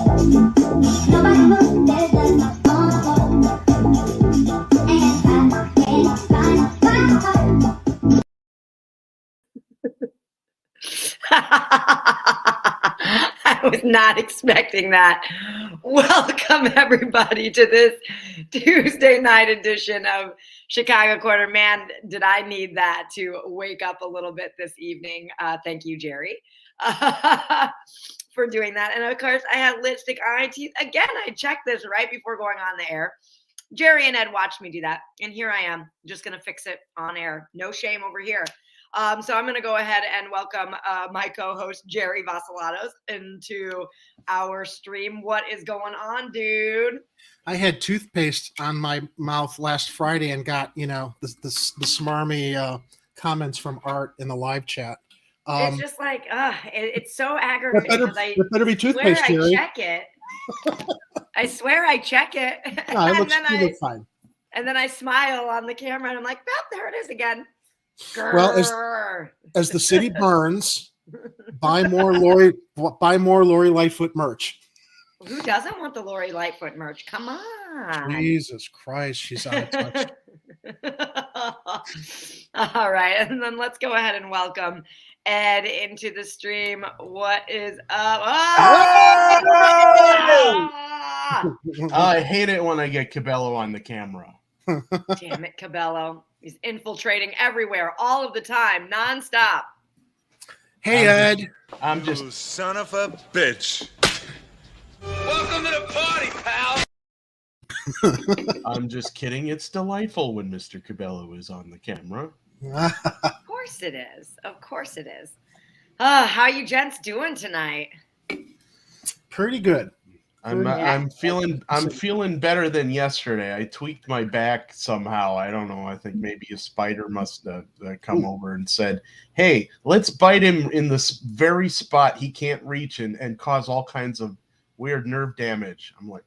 I was not expecting that. Welcome, everybody, to this Tuesday night edition of Chicago Corner. Man, did I need that to wake up a little bit this evening. Thank you, Jerry, for doing that. And of course, I had lipstick on my teeth. Again, I checked this right before going on the air. Jerry and Ed watched me do that. And here I am, just going to fix it on air. No shame over here. So I'm going to go ahead and welcome my co-host, Jerry Vasilatos, into our stream. What is going on, dude? I had toothpaste on my mouth last Friday and got, the smarmy comments from Art in the live chat. It's just like, it's so aggravating. It better be toothpaste, Jerry. I check it. I swear I check it. No, it looks fine. And then I smile on the camera and I'm like, oh, there it is again. Grr. Well, as the city burns, buy more Lori Lightfoot merch. Who doesn't want the Lori Lightfoot merch? Come on. Jesus Christ, she's out of touch. All right, and then let's go ahead and welcome Ed into the stream. What is up? Oh! I hate it when I get Cabello on the camera. Damn it, Cabello. He's infiltrating everywhere, all of the time, nonstop. Hey, Ed. I'm just... You son of a bitch. Welcome to the party, pal. I'm just kidding. It's delightful when Mr. Cabello is on the camera. Of course it is. Of course it is. How you gents doing tonight? Pretty good. I'm feeling better than yesterday. I tweaked my back somehow. I don't know. I think maybe a spider must have come over and said, "Hey, let's bite him in this very spot he can't reach and cause all kinds of weird nerve damage." I'm like,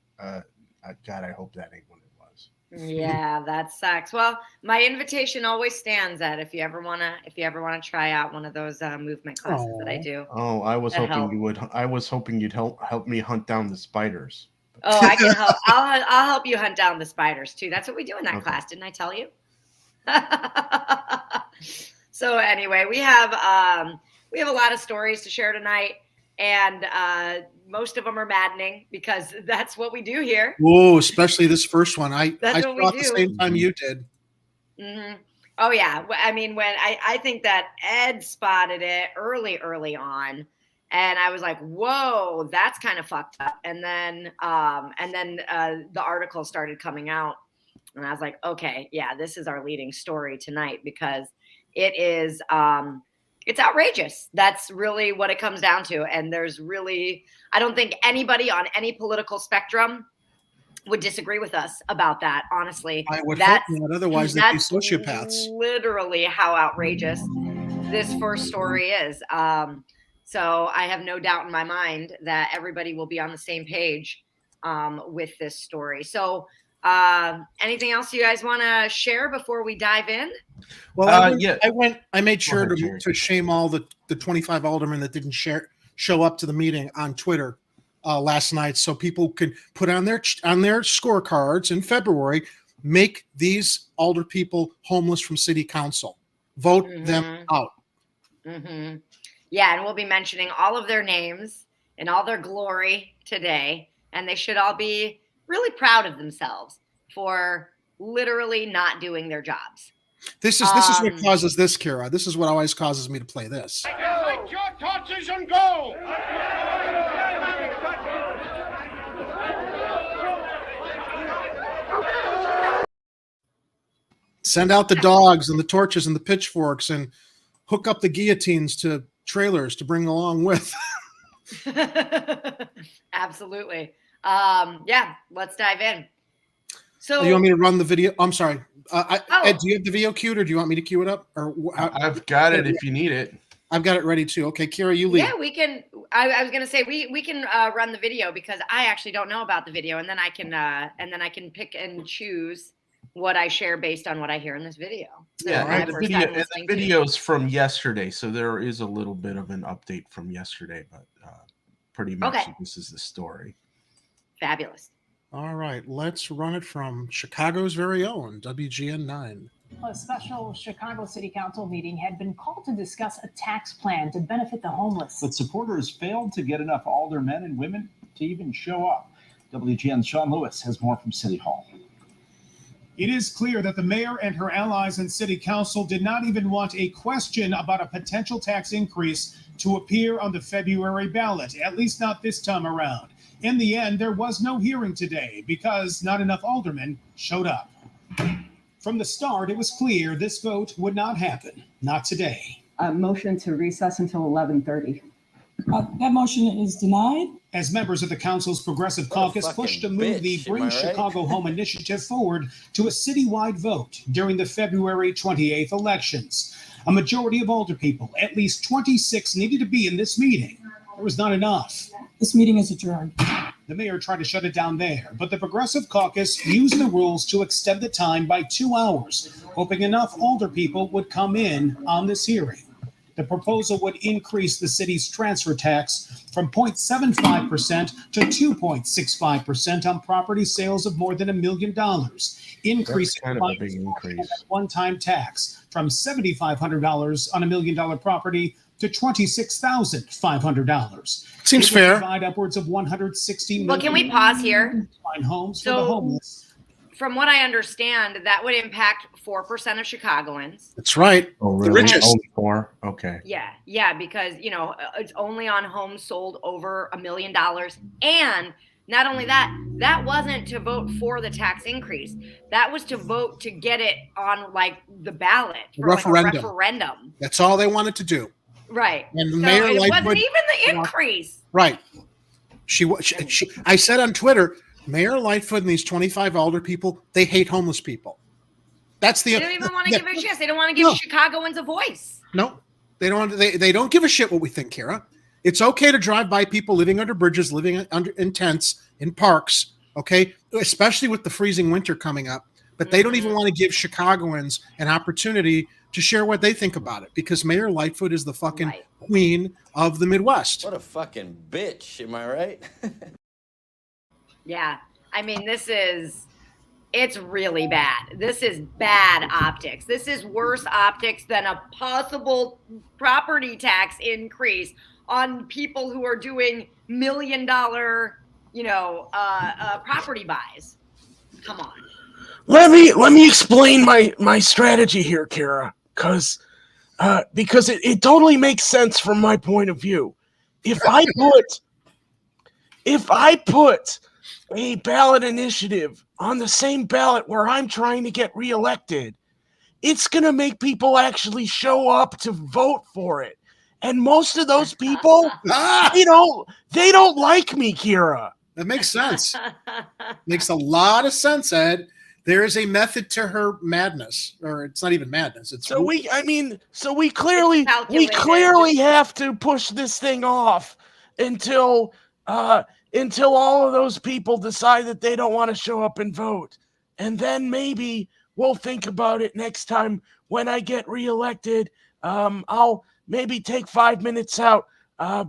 God, I hope that ain't what it was. Yeah, that sucks. Well, my invitation always stands, Ed. If you ever wanna try out one of those movement classes that I do. Oh, I was hoping you would. I was hoping you'd help me hunt down the spiders. Oh, I can help. I'll help you hunt down the spiders too. That's what we do in that class, didn't I tell you? So anyway, we have a lot of stories to share tonight, and most of them are maddening because that's what we do here. Whoa, especially this first one. I saw it at the same time you did. Mm-hmm. Oh yeah, I mean, when I think that Ed spotted it early on, and I was like, "Whoa, that's kind of fucked up." And then the article started coming out, and I was like, "Okay, yeah, this is our leading story tonight because it is." It's outrageous. That's really what it comes down to. And I don't think anybody on any political spectrum would disagree with us about that, honestly. I would hope not. Otherwise, they'd be sociopaths. Literally how outrageous this first story is. So I have no doubt in my mind that everybody will be on the same page with this story. So anything else you guys want to share before we dive in? Well, I made sure to shame all the 25 aldermen that didn't show up to the meeting on Twitter last night, so people could put on their scorecards in February, make these alder people homeless from city council, vote them out. Mm-hmm. Yeah, and we'll be mentioning all of their names in all their glory today, and they should all be really proud of themselves for literally not doing their jobs. This is what causes this, Kira. This is what always causes me to play this. Take your torches and go! Send out the dogs and the torches and the pitchforks and hook up the guillotines to trailers to bring along with. Absolutely. Yeah, let's dive in. So you want me to run the video? I'm sorry. Ed, do you have the video queued, or do you want me to queue it up? Or I've got it if you need it. I've got it ready too. Okay, Kira, you lead. Yeah, we can. I was gonna say we can run the video because I actually don't know about the video, and then I can pick and choose what I share based on what I hear in this video. So yeah, the video's from yesterday, so there is a little bit of an update from yesterday, but pretty much this is the story. Fabulous. All right, let's run it from Chicago's very own WGN 9. A special Chicago City Council meeting had been called to discuss a tax plan to benefit the homeless. But supporters failed to get enough aldermen and women to even show up. WGN's Sean Lewis has more from City Hall. It is clear that the mayor and her allies in City Council did not even want a question about a potential tax increase to appear on the February ballot, at least not this time around. In the end, there was no hearing today because not enough aldermen showed up. From the start, it was clear this vote would not happen. Not today. A motion to recess until 11:30. That motion is denied. As members of the council's Progressive Caucus push to move the Bring Chicago Home initiative forward to a citywide vote during the February 28th elections. A majority of alderpeople, at least 26, needed to be in this meeting. There was not enough. This meeting is adjourned. The mayor tried to shut it down there, but the Progressive Caucus used the rules to extend the time by 2 hours, hoping enough alderpeople would come in on this hearing. The proposal would increase the city's transfer tax from 0.75% to 2.65% on property sales of more than $1 million, increasing kind of a big increase. One-time tax from $7,500 on $1 million property to $26,500. Seems fair. Provide upwards of 160 million. Well, can we pause here? Homes for the homeless. From what I understand, that would impact 4% of Chicagoans. That's right. Oh, really? The richest. Only 4? Okay. Yeah, because it's only on homes sold over $1 million, and not only that, that wasn't to vote for the tax increase. That was to vote to get it on like the ballot for referendum. Like a referendum. That's all they wanted to do. Right. And so Mayor it Lightfoot, wasn't even the increase. Right. She I said on Twitter, Mayor Lightfoot and these 25 alder people, they hate homeless people. That's the. They don't even want to give a shit. They don't want to give Chicagoans a voice. No, they don't. They don't give a shit what we think, Kira. It's okay to drive by people living under bridges, living in tents, in parks. Okay, especially with the freezing winter coming up. But they don't even want to give Chicagoans an opportunity to share what they think about it, because Mayor Lightfoot is the fucking queen of the Midwest. What a fucking bitch, am I right? Yeah, I mean, it's really bad. This is bad optics. This is worse optics than a possible property tax increase on people who are doing $1 million, property buys. Come on. Let me explain my strategy here, Kira, because it totally makes sense from my point of view. If I put a ballot initiative on the same ballot where I'm trying to get reelected, it's going to make people actually show up to vote for it. And most of those people, they don't like me, Kira. That makes sense. Makes a lot of sense, Ed. There is a method to her madness, or it's not even madness. We clearly have to push this thing off until all of those people decide that they don't want to show up and vote. And then maybe we'll think about it next time when I get reelected. I'll maybe take 5 minutes out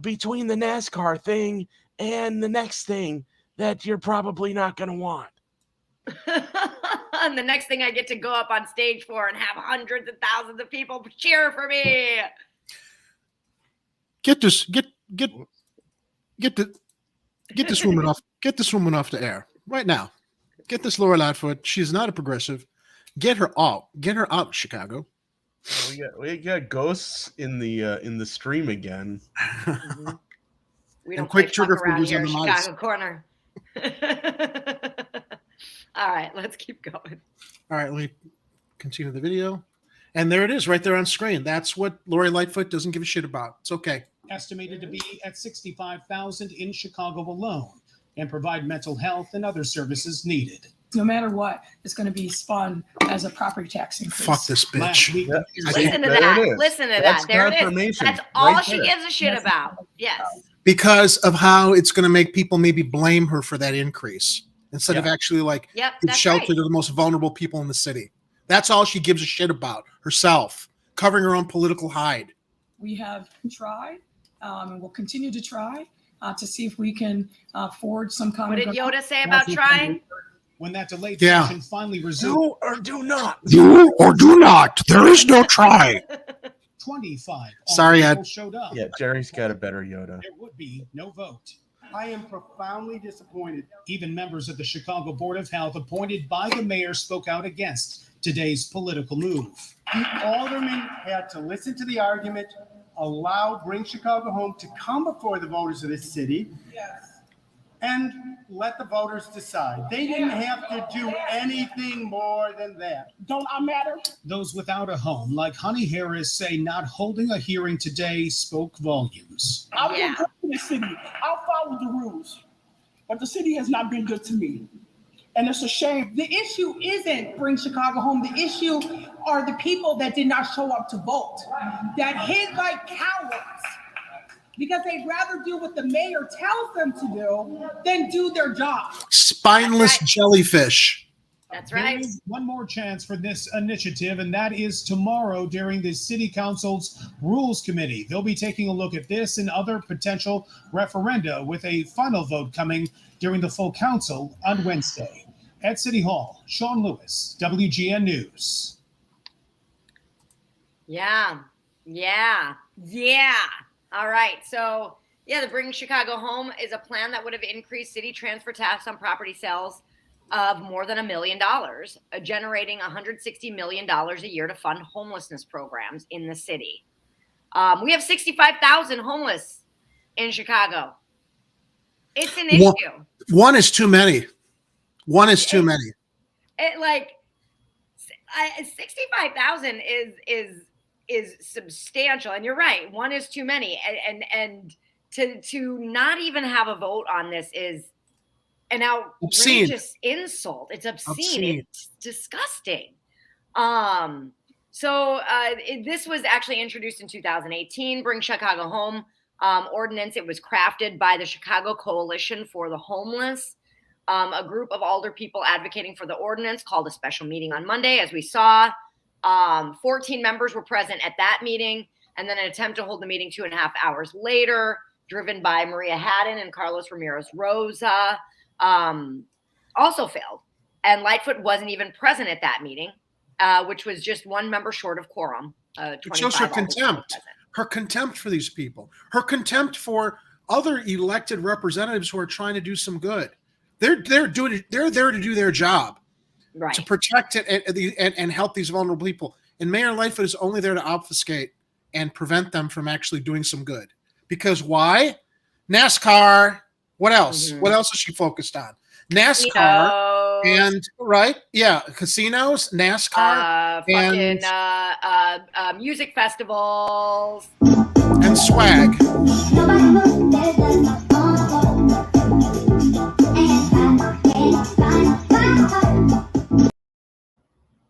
between the NASCAR thing and the next thing that you're probably not going to want. And the next thing I get to go up on stage for and have hundreds of thousands of people cheer for me. Get this woman off. Get this woman off the air right now. Get this Laura Lightfoot. She's not a progressive. Get her out. Get her out, Chicago. We got ghosts in the stream again. Mm-hmm. We don't quick play trigger fuck around fingers here, on the mice. Chicago corner. All right, let's keep going. All right, let me continue the video. And there it is right there on screen. That's what Lori Lightfoot doesn't give a shit about. It's okay. Estimated to be at 65,000 in Chicago alone, and provide mental health and other services needed. No matter what, it's going to be spun as a property tax increase. Fuck this bitch. Listen to that. Listen to that. There it is. That's all she gives a shit about. Yes. Because of how it's going to make people maybe blame her for that increase instead of actually give shelter to the most vulnerable people in the city. That's all she gives a shit about, herself, covering her own political hide. We have tried and will continue to try to see if we can forge some kind What of. did Yoda say about trying? When that delayed session finally resumed. Do or do not. Do or do not. There is no try. 25 Sorry, Ed. people showed up. Yeah, Jerry's got a better Yoda. There would be no vote. I am profoundly disappointed. Even members of the Chicago Board of Health appointed by the mayor spoke out against today's political move. The aldermen had to listen to the argument, allow Bring Chicago Home to come before the voters of this city. Yes. And let the voters decide. They didn't have to do anything more than that. Don't I matter? Those without a home, like Honey Harris, say not holding a hearing today spoke volumes. I've been good to the city. I'll follow the rules. But the city has not been good to me. And it's a shame. The issue isn't Bring Chicago Home. The issue are the people that did not show up to vote, that hid like cowards, because they'd rather do what the mayor tells them to do than do their job. Spineless jellyfish. That's right. There is one more chance for this initiative, and that is tomorrow during the City Council's Rules Committee. They'll be taking a look at this and other potential referenda, with a final vote coming during the full council on Wednesday. At City Hall, Sean Lewis, WGN News. Yeah. All right. So, the Bring Chicago Home is a plan that would have increased city transfer tax on property sales of more than $1 million, generating $160 million a year to fund homelessness programs in the city. We have 65,000 homeless in Chicago. It's an issue. One is too many. One is too many. 65,000 is substantial, and you're right. One is too many, and to not even have a vote on this is an outrageous insult. It's obscene. It's disgusting. This was actually introduced in 2018. Bring Chicago Home ordinance. It was crafted by the Chicago Coalition for the Homeless. A group of alder people advocating for the ordinance called a special meeting on Monday, as we saw. 14 members were present at that meeting, and then an attempt to hold the meeting 2.5 hours later, driven by Maria Haddon and Carlos Ramirez Rosa, also failed. And Lightfoot wasn't even present at that meeting, which was just one member short of quorum. It shows her contempt. Her contempt for these people. Her contempt for other elected representatives who are trying to do some good. They're there to do their job, right? To protect it and help these vulnerable people. And Mayor Lightfoot is only there to obfuscate and prevent them from actually doing some good. Because why? NASCAR. What else? Mm-hmm. What else is she focused on? NASCAR and casinos, NASCAR, and music festivals and swag.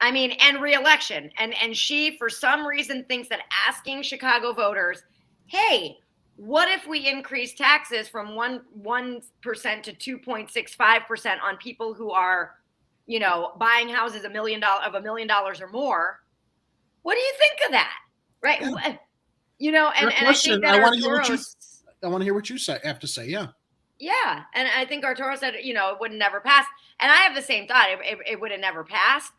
I mean, and re-election. And she, for some reason, thinks that asking Chicago voters, hey, what if we increase taxes from 1% to 2.65% on people who are, buying houses $1 million or more? What do you think of that? Right? And I think that I want to hear what you have to say. Yeah. Yeah. And I think Arturo said, it would never pass. And I have the same thought. It would have never passed.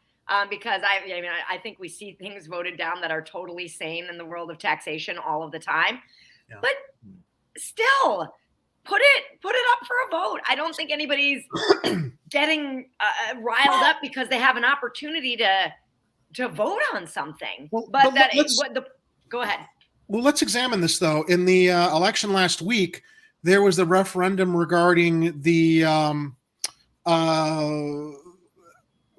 Because I think we see things voted down that are totally sane in the world of taxation all of the time. Yeah. But still, put it up for a vote. I don't think anybody's getting riled up because they have an opportunity to vote on something. Go ahead. Well, let's examine this though. In the election last week, there was the referendum regarding the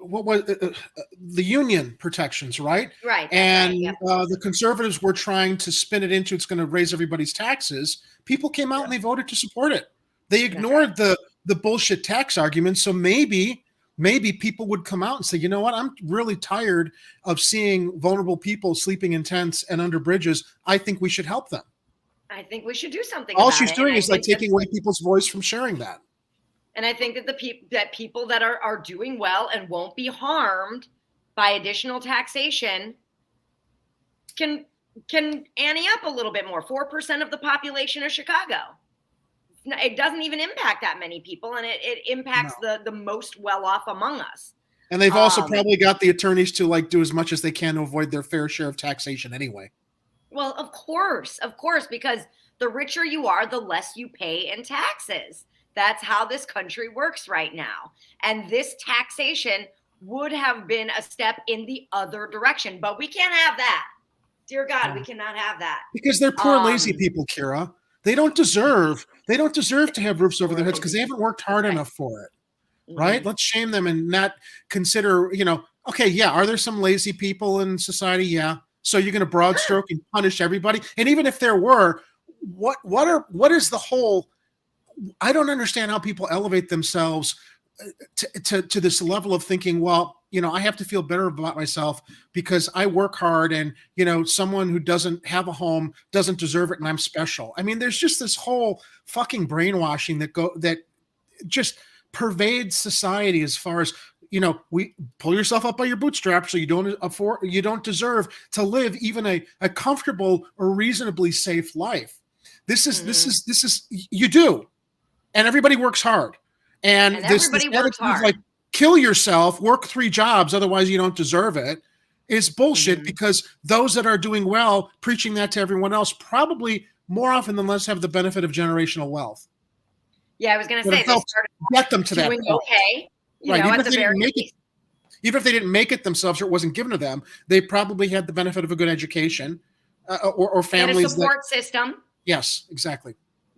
what was the union protections, right? Right. And the conservatives were trying to spin it into it's going to raise everybody's taxes. People came out and they voted to support it. They ignored the bullshit tax argument. So maybe people would come out and say, you know what? I'm really tired of seeing vulnerable people sleeping in tents and under bridges. I think we should help them. I think we should do something. All she's doing is taking away people's voice from sharing that. And I think that people that are doing well and won't be harmed by additional taxation can ante up a little bit more. 4% of the population of Chicago. it doesn't even impact that many people, and it impacts the most well-off among us. And they've also probably got the attorneys to like do as much as they can to avoid their fair share of taxation anyway. Well, of course, because the richer you are, the less you pay in taxes. That's how this country works right now. And this taxation would have been a step in the other direction, but we can't have that. Dear God, we cannot have that. Because they're poor, lazy people, Kira. They don't deserve to have roofs over their heads because they haven't worked hard enough for it. Right? Let's shame them and not consider, okay, yeah, are there some lazy people in society? Yeah. So you're going to broad stroke and punish everybody? And even if there were, what is the whole, I don't understand how people elevate themselves to this level of thinking, well, I have to feel better about myself because I work hard and, someone who doesn't have a home doesn't deserve it and I'm special. I mean, there's just this whole fucking brainwashing that just pervades society as far as, we pull yourself up by your bootstraps so you don't deserve to live even a comfortable or reasonably safe life. This is you do. And everybody works hard. And this attitude of like, kill yourself, work 3 jobs, otherwise you don't deserve it, is bullshit because those that are doing well, preaching that to everyone else, probably more often than less have the benefit of generational wealth. Yeah, I was going to say, they started get them to that point. Okay, right. At the very least. Even if they didn't make it themselves or it wasn't given to them, they probably had the benefit of a good education or families. And a support system. Yes, exactly.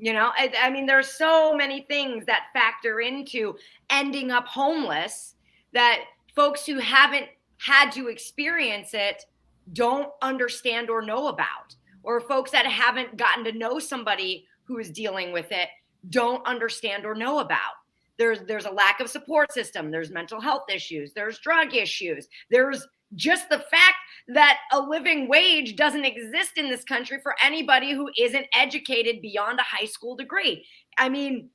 I mean, there's so many things that factor into ending up homeless that folks who haven't had to experience it don't understand or know about, or folks that haven't gotten to know somebody who is dealing with it don't understand or know about. There's a lack of support system. There's mental health issues. There's drug issues. There's just the fact that a living wage doesn't exist in this country for anybody who isn't educated beyond a high school degree. I mean,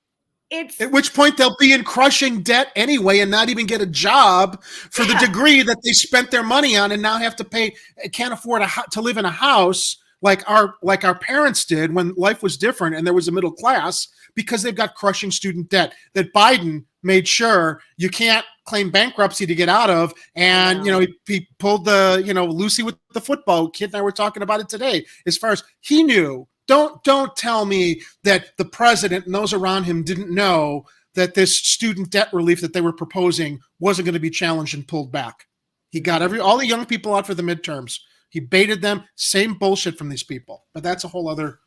at which point they'll be in crushing debt anyway and not even get a job for the degree that they spent their money on and now have to pay, can't afford to live in a house like our parents did when life was different and there was a middle class, because they've got crushing student debt that Biden made sure you can't claim bankruptcy to get out of. And, he pulled the, Lucy with the football. Kid and I were talking about it today. As far as he knew, don't tell me that the president and those around him didn't know that this student debt relief that they were proposing wasn't going to be challenged and pulled back. He got all the young people out for the midterms. He baited them. Same bullshit from these people. But that's a whole other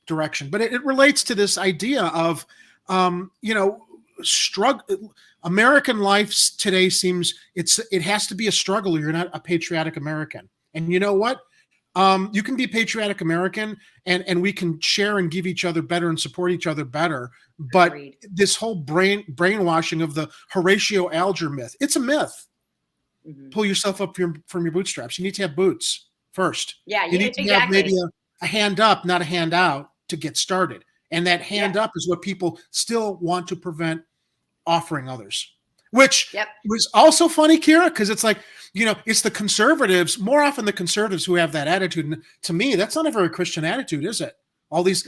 direction. But it relates to this idea of, struggle. American life today seems it has to be a struggle. You're not a patriotic American. And you know what? You can be a patriotic American and we can share and give each other better and support each other better. But this whole brainwashing of the Horatio Alger myth, it's a myth. Pull yourself up from your bootstraps. You need to have boots first. Yeah, you need to have maybe a hand up, not a hand out to get started. And that hand up is what people still want to prevent offering others, which was also funny, Kira, because it's like, it's the conservatives, more often the conservatives who have that attitude. And to me, that's not a very Christian attitude, is it? All these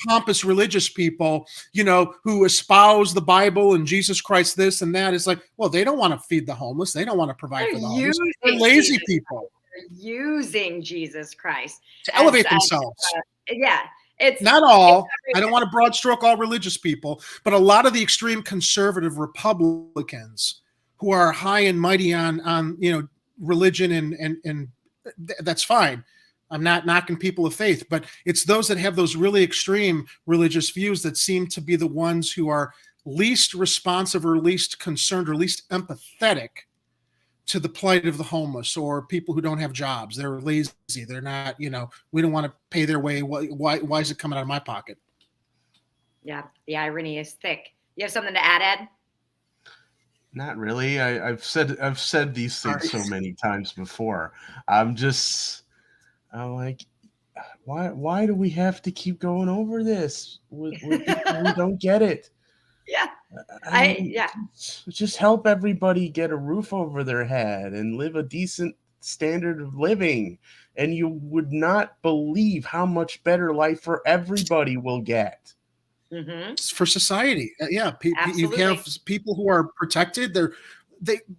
pompous religious people, who espouse the Bible and Jesus Christ, this and that. It's like, well, they don't want to feed the homeless. They don't want to provide for the homeless. They're lazy people. They're using Jesus Christ to elevate themselves. It's not all. I don't want to broad stroke all religious people, but a lot of the extreme conservative Republicans who are high and mighty on religion and that's fine. I'm not knocking people of faith, but it's those that have those really extreme religious views that seem to be the ones who are least responsive or least concerned or least empathetic to the plight of the homeless or people who don't have jobs. They're lazy. They're not, we don't want to pay their way. Why is it coming out of my pocket? Yeah, the irony is thick. You have something to add, Ed? Not really. I've said these things so many times before. I'm like, why do we have to keep going over this? We don't get it. Yeah. Just help everybody get a roof over their head and live a decent standard of living, and you would not believe how much better life for everybody will get. for society. Yeah, you have people who are protected.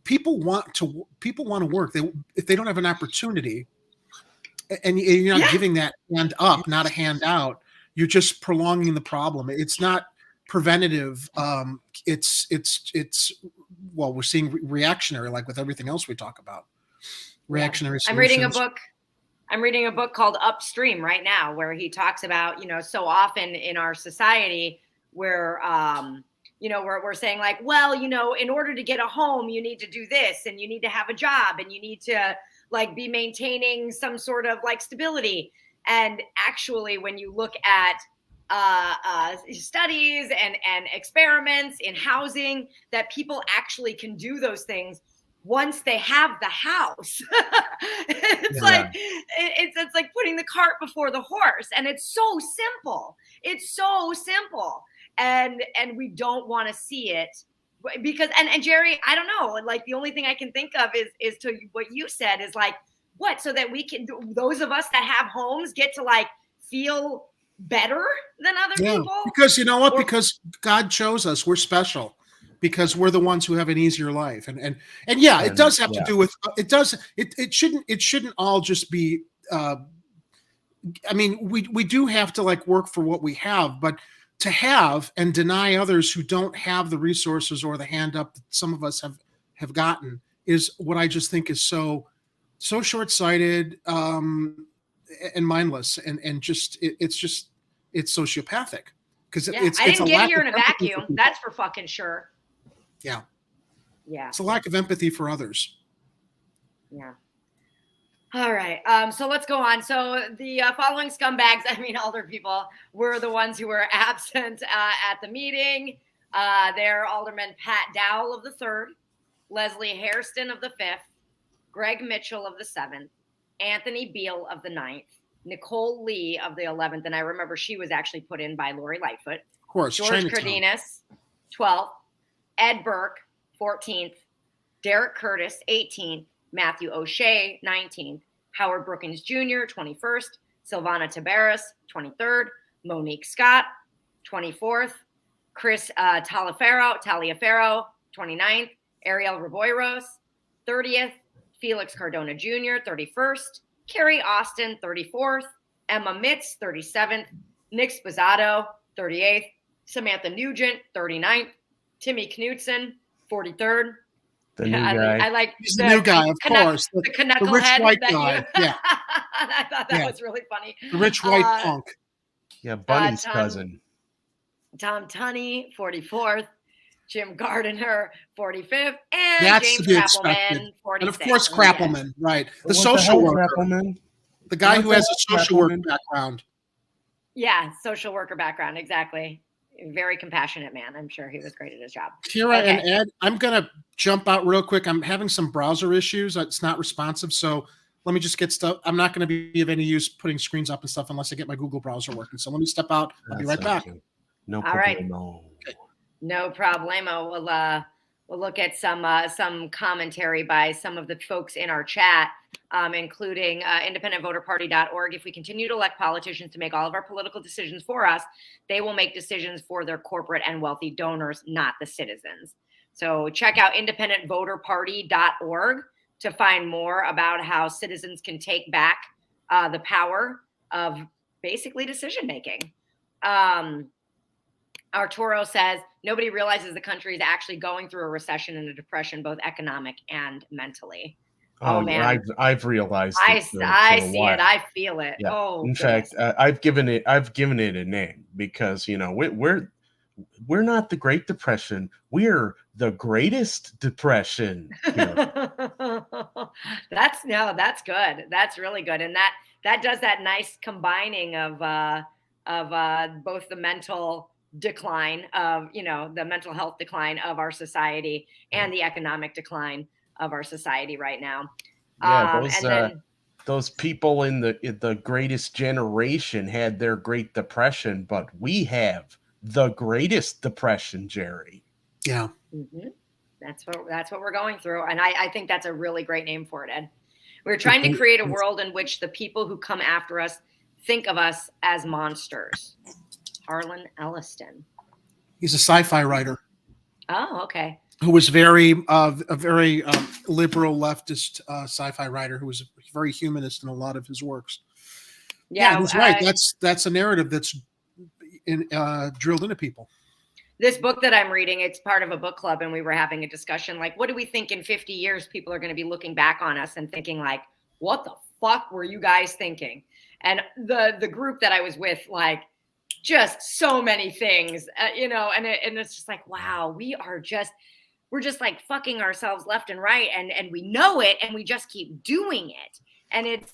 People want to work. If they don't have an opportunity, and you're not giving that hand up, not a hand out, you're just prolonging the problem. It's not preventative. It's we're seeing reactionary, like with everything else we talk about. Reactionary solutions. I'm reading a book called Upstream right now, where he talks about, so often in our society where, we're saying like, well, in order to get a home, you need to do this, and you need to have a job, and you need to like be maintaining some sort of like stability. And actually, when you look at studies and experiments in housing, that people actually can do those things once they have the house. It's like putting the cart before the horse, and it's so simple. And we don't want to see it because and Jerry, I don't know, like the only thing I can think of is to what you said is like, what, so that we can, those of us that have homes get to like feel better than other people? Because you know what? Because God chose us. We're special because we're the ones who have an easier life. And it does have to do with it shouldn't all just be we do have to like work for what we have, but to have and deny others who don't have the resources or the hand up that some of us have gotten is what I just think is so short-sighted and mindless, and just it's sociopathic because I didn't get here in a vacuum. That's for fucking sure. Yeah. Yeah. It's a lack of empathy for others. Yeah. All right. So let's go on. So the following scumbags, older people, were the ones who were absent at the meeting. They're Alderman Pat Dowell of the 3rd, Leslie Hairston of the 5th, Greg Mitchell of the 7th, Anthony Beal of the 9th, Nicole Lee of the 11th, and I remember she was actually put in by Lori Lightfoot. Of course. George Cardenas, 12th, Ed Burke, 14th, Derek Curtis, 18th, Matthew O'Shea, 19th, Howard Brookins Jr., 21st, Silvana Tabares, 23rd, Monique Scott, 24th, Chris Taliaferro, 29th, Ariel Riboiros, 30th, Felix Cardona Jr., 31st, Carrie Austin, 34th, Emma Mitz, 37th, Nick Spazzato, 38th, Samantha Nugent, 39th, Timmy Knudsen, 43rd. The new guy. I like the new guy, of course. The rich white guy. Yeah. I thought that was really funny. The rich white punk. Yeah, Bunny's cousin. Tom Tunney, 44th. Jim Gardiner, 45th. And that's James to be Krappelman, 46th. And of course, Krappelman, right. The social worker. The guy who has a social worker background. Yeah, social worker background, exactly. Very compassionate man. I'm sure he was great at his job. Kira and Ed, I'm going to jump out real quick. I'm having some browser issues. It's not responsive. So let me just get stuff. I'm not going to be of any use putting screens up and stuff unless I get my Google browser working. So let me step out. I'll be right back. No problem. All right. Okay. No problemo. We'll look at some commentary by some of the folks in our chat, including independentvoterparty.org. If we continue to elect politicians to make all of our political decisions for us, they will make decisions for their corporate and wealthy donors, not the citizens. So check out independentvoterparty.org to find more about how citizens can take back the power of basically decision making. Arturo says, nobody realizes the country is actually going through a recession and a depression, both economic and mentally. Oh man, I've realized. I see it. I feel it. Yeah. Oh, in fact, I've given it a name because we're not the Great Depression. We're the greatest depression. That's good. That's really good, and that does that nice combining of both the mental decline of the mental health decline of our society and the economic decline of our society right now. Yeah, those people in the greatest generation had their Great Depression, but we have the greatest depression, Jerry. Yeah. Mm-hmm. That's what we're going through, and I think that's a really great name for it, Ed. We're trying to create a world in which the people who come after us think of us as monsters. Harlan Elliston? He's a sci-fi writer. Oh, okay. Who was a very liberal leftist sci-fi writer who was very humanist in a lot of his works. Yeah, he's right. That's a narrative that's drilled into people. This book that I'm reading, it's part of a book club, and we were having a discussion like, what do we think in 50 years people are going to be looking back on us and thinking like, what the fuck were you guys thinking? And the group that I was with, like, just so many things, and it's just like, wow, we're just like fucking ourselves left and right, and we know it, and we just keep doing it, and it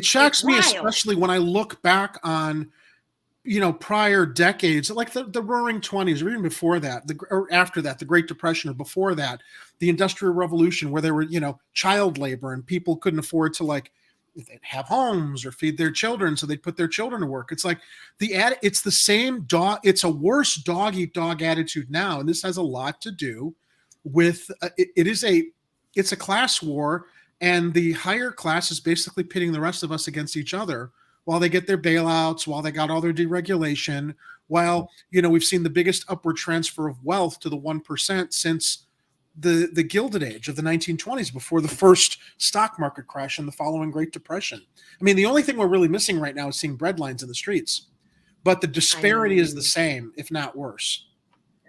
shocks me, especially when I look back on prior decades, like the Roaring 20s, or even before that, or after that, the Great Depression, or before that, the Industrial Revolution, where there were, child labor and people couldn't afford to they'd have homes or feed their children, so they'd put their children to work. It's like it's the same dog. It's a worse dog eat dog attitude now, and this has a lot to do with it's a class war, and the higher class is basically pitting the rest of us against each other, while they get their bailouts, while they got all their deregulation, while, we've seen the biggest upward transfer of wealth to the 1% since the Gilded Age of the 1920s, before the first stock market crash and the following Great Depression. I mean, the only thing we're really missing right now is seeing bread lines in the streets, but the disparity is the same, if not worse.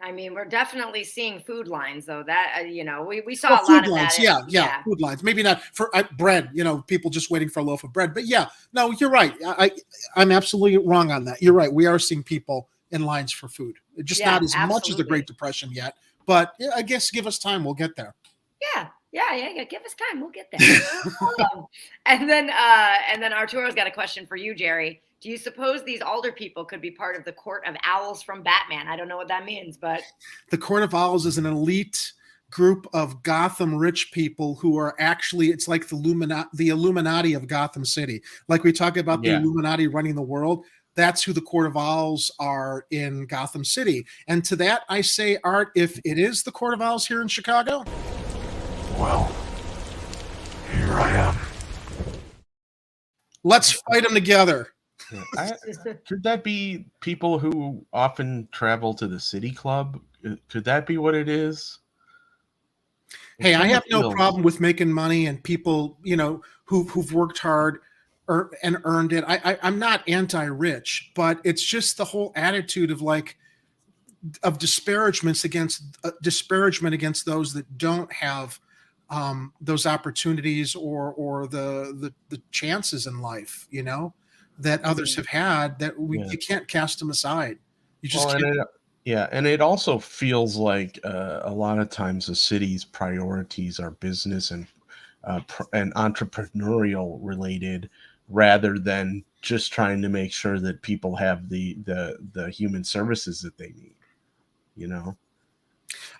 I mean, we're definitely seeing food lines, though. That we saw a lot of lines, that. Yeah, food lines. Maybe not for bread. People just waiting for a loaf of bread. But yeah, no, you're right. I'm absolutely wrong on that. You're right. We are seeing people in lines for food. Just not as much as the Great Depression yet. But I guess give us time, we'll get there. Yeah. Give us time, we'll get there. And then Arturo's got a question for you, Jerry. Do you suppose these alder people could be part of the Court of Owls from Batman? I don't know what that means, but the Court of Owls is an elite group of Gotham rich people who are actually, it's like the Illuminati of Gotham City. Like we talk about the Illuminati running the world. That's who the Court of Owls are in Gotham City. And to that, I say, Art, if it is the Court of Owls here in Chicago, well, here I am. Let's fight them together. Could that be people who often travel to the City Club? Could that be what it is? Hey, I have no problem with making money and people, who've worked hard and earned it. I'm not anti-rich, but it's just the whole attitude of disparagement against those that don't have those opportunities or the chances in life, that others have had, that you can't cast them aside. You just can't. And it also feels like a lot of times the city's priorities are business and entrepreneurial related, rather than just trying to make sure that people have the human services that they need.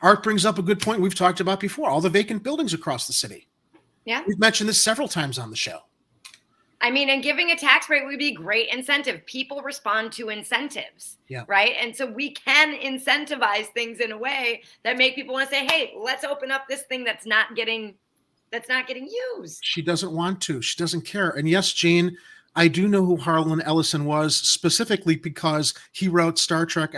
Art brings up a good point we've talked about before: all the vacant buildings across the city. Yeah, we've mentioned this several times on the show. I mean, and giving a tax break would be great incentive. People respond to incentives, right? And so we can incentivize things in a way that make people want to say, hey, let's open up this thing that's not getting used. She doesn't want to. She doesn't care. And yes, Gene, I do know who Harlan Ellison was, specifically because he wrote the Star Trek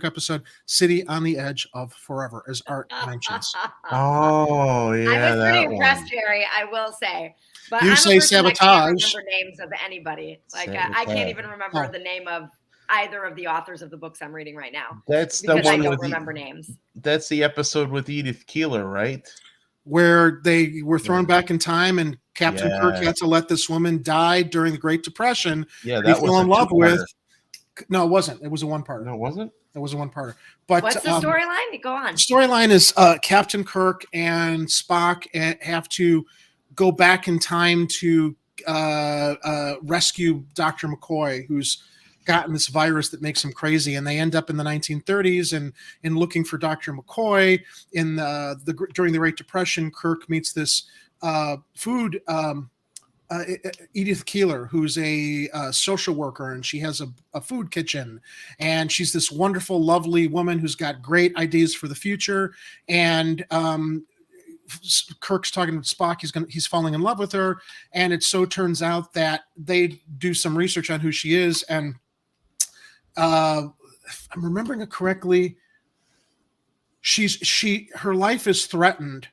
episode City on the Edge of Forever, as Art mentions. Oh, yeah. I was pretty impressed, Jerry, I will say. But you I'm say sabotage. I can't remember names of anybody. I can't even remember the name of either of the authors of the books I'm reading right now. That's the one I don't remember names. That's the episode with Edith Keeler, right? Where they were thrown back in time, and Captain Kirk had to let this woman die during the Great Depression. Yeah, that was fell in love with. No, it wasn't. It was a one-parter. No, it wasn't. It was a one-parter. But what's the storyline? Go on. The storyline is Captain Kirk and Spock have to go back in time to rescue Dr. McCoy, who's gotten this virus that makes him crazy, and they end up in the 1930s and looking for Dr. McCoy. During the Great Depression, Kirk meets this Edith Keeler, who's a social worker, and she has a food kitchen, and she's this wonderful, lovely woman who's got great ideas for the future. And Kirk's talking to Spock. He's falling in love with her, and it so turns out that they do some research on who she is, and if I'm remembering it correctly, her life is threatened,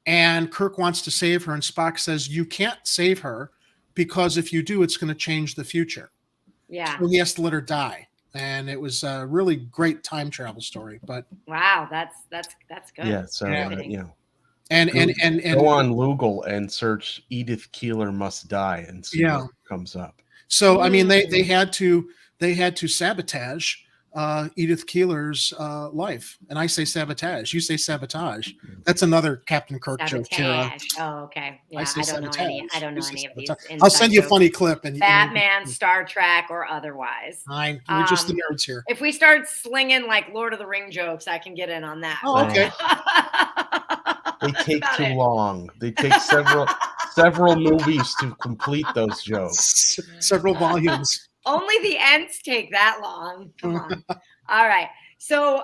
and Kirk wants to save her, and Spock says, "You can't save her because if you do, it's going to change the future." Yeah. So he has to let her die. And it was a really great time travel story. But wow, that's good. Yeah, so and go on Google and search Edith Keeler must die and see what comes up. So I mean they had to sabotage Edith Keeler's life. And I say sabotage. You say sabotage. That's another Captain Kirk joke. Oh, okay. Yeah, I don't know any of these. I'll send you a funny clip. And Batman, Star Trek, or otherwise. Fine. We're just the nerds here. If we start slinging like Lord of the Ring jokes, I can get in on that. Oh, okay. They take too long. They take several movies to complete those jokes. Several volumes. Only the ends take that long. Come on. All right. So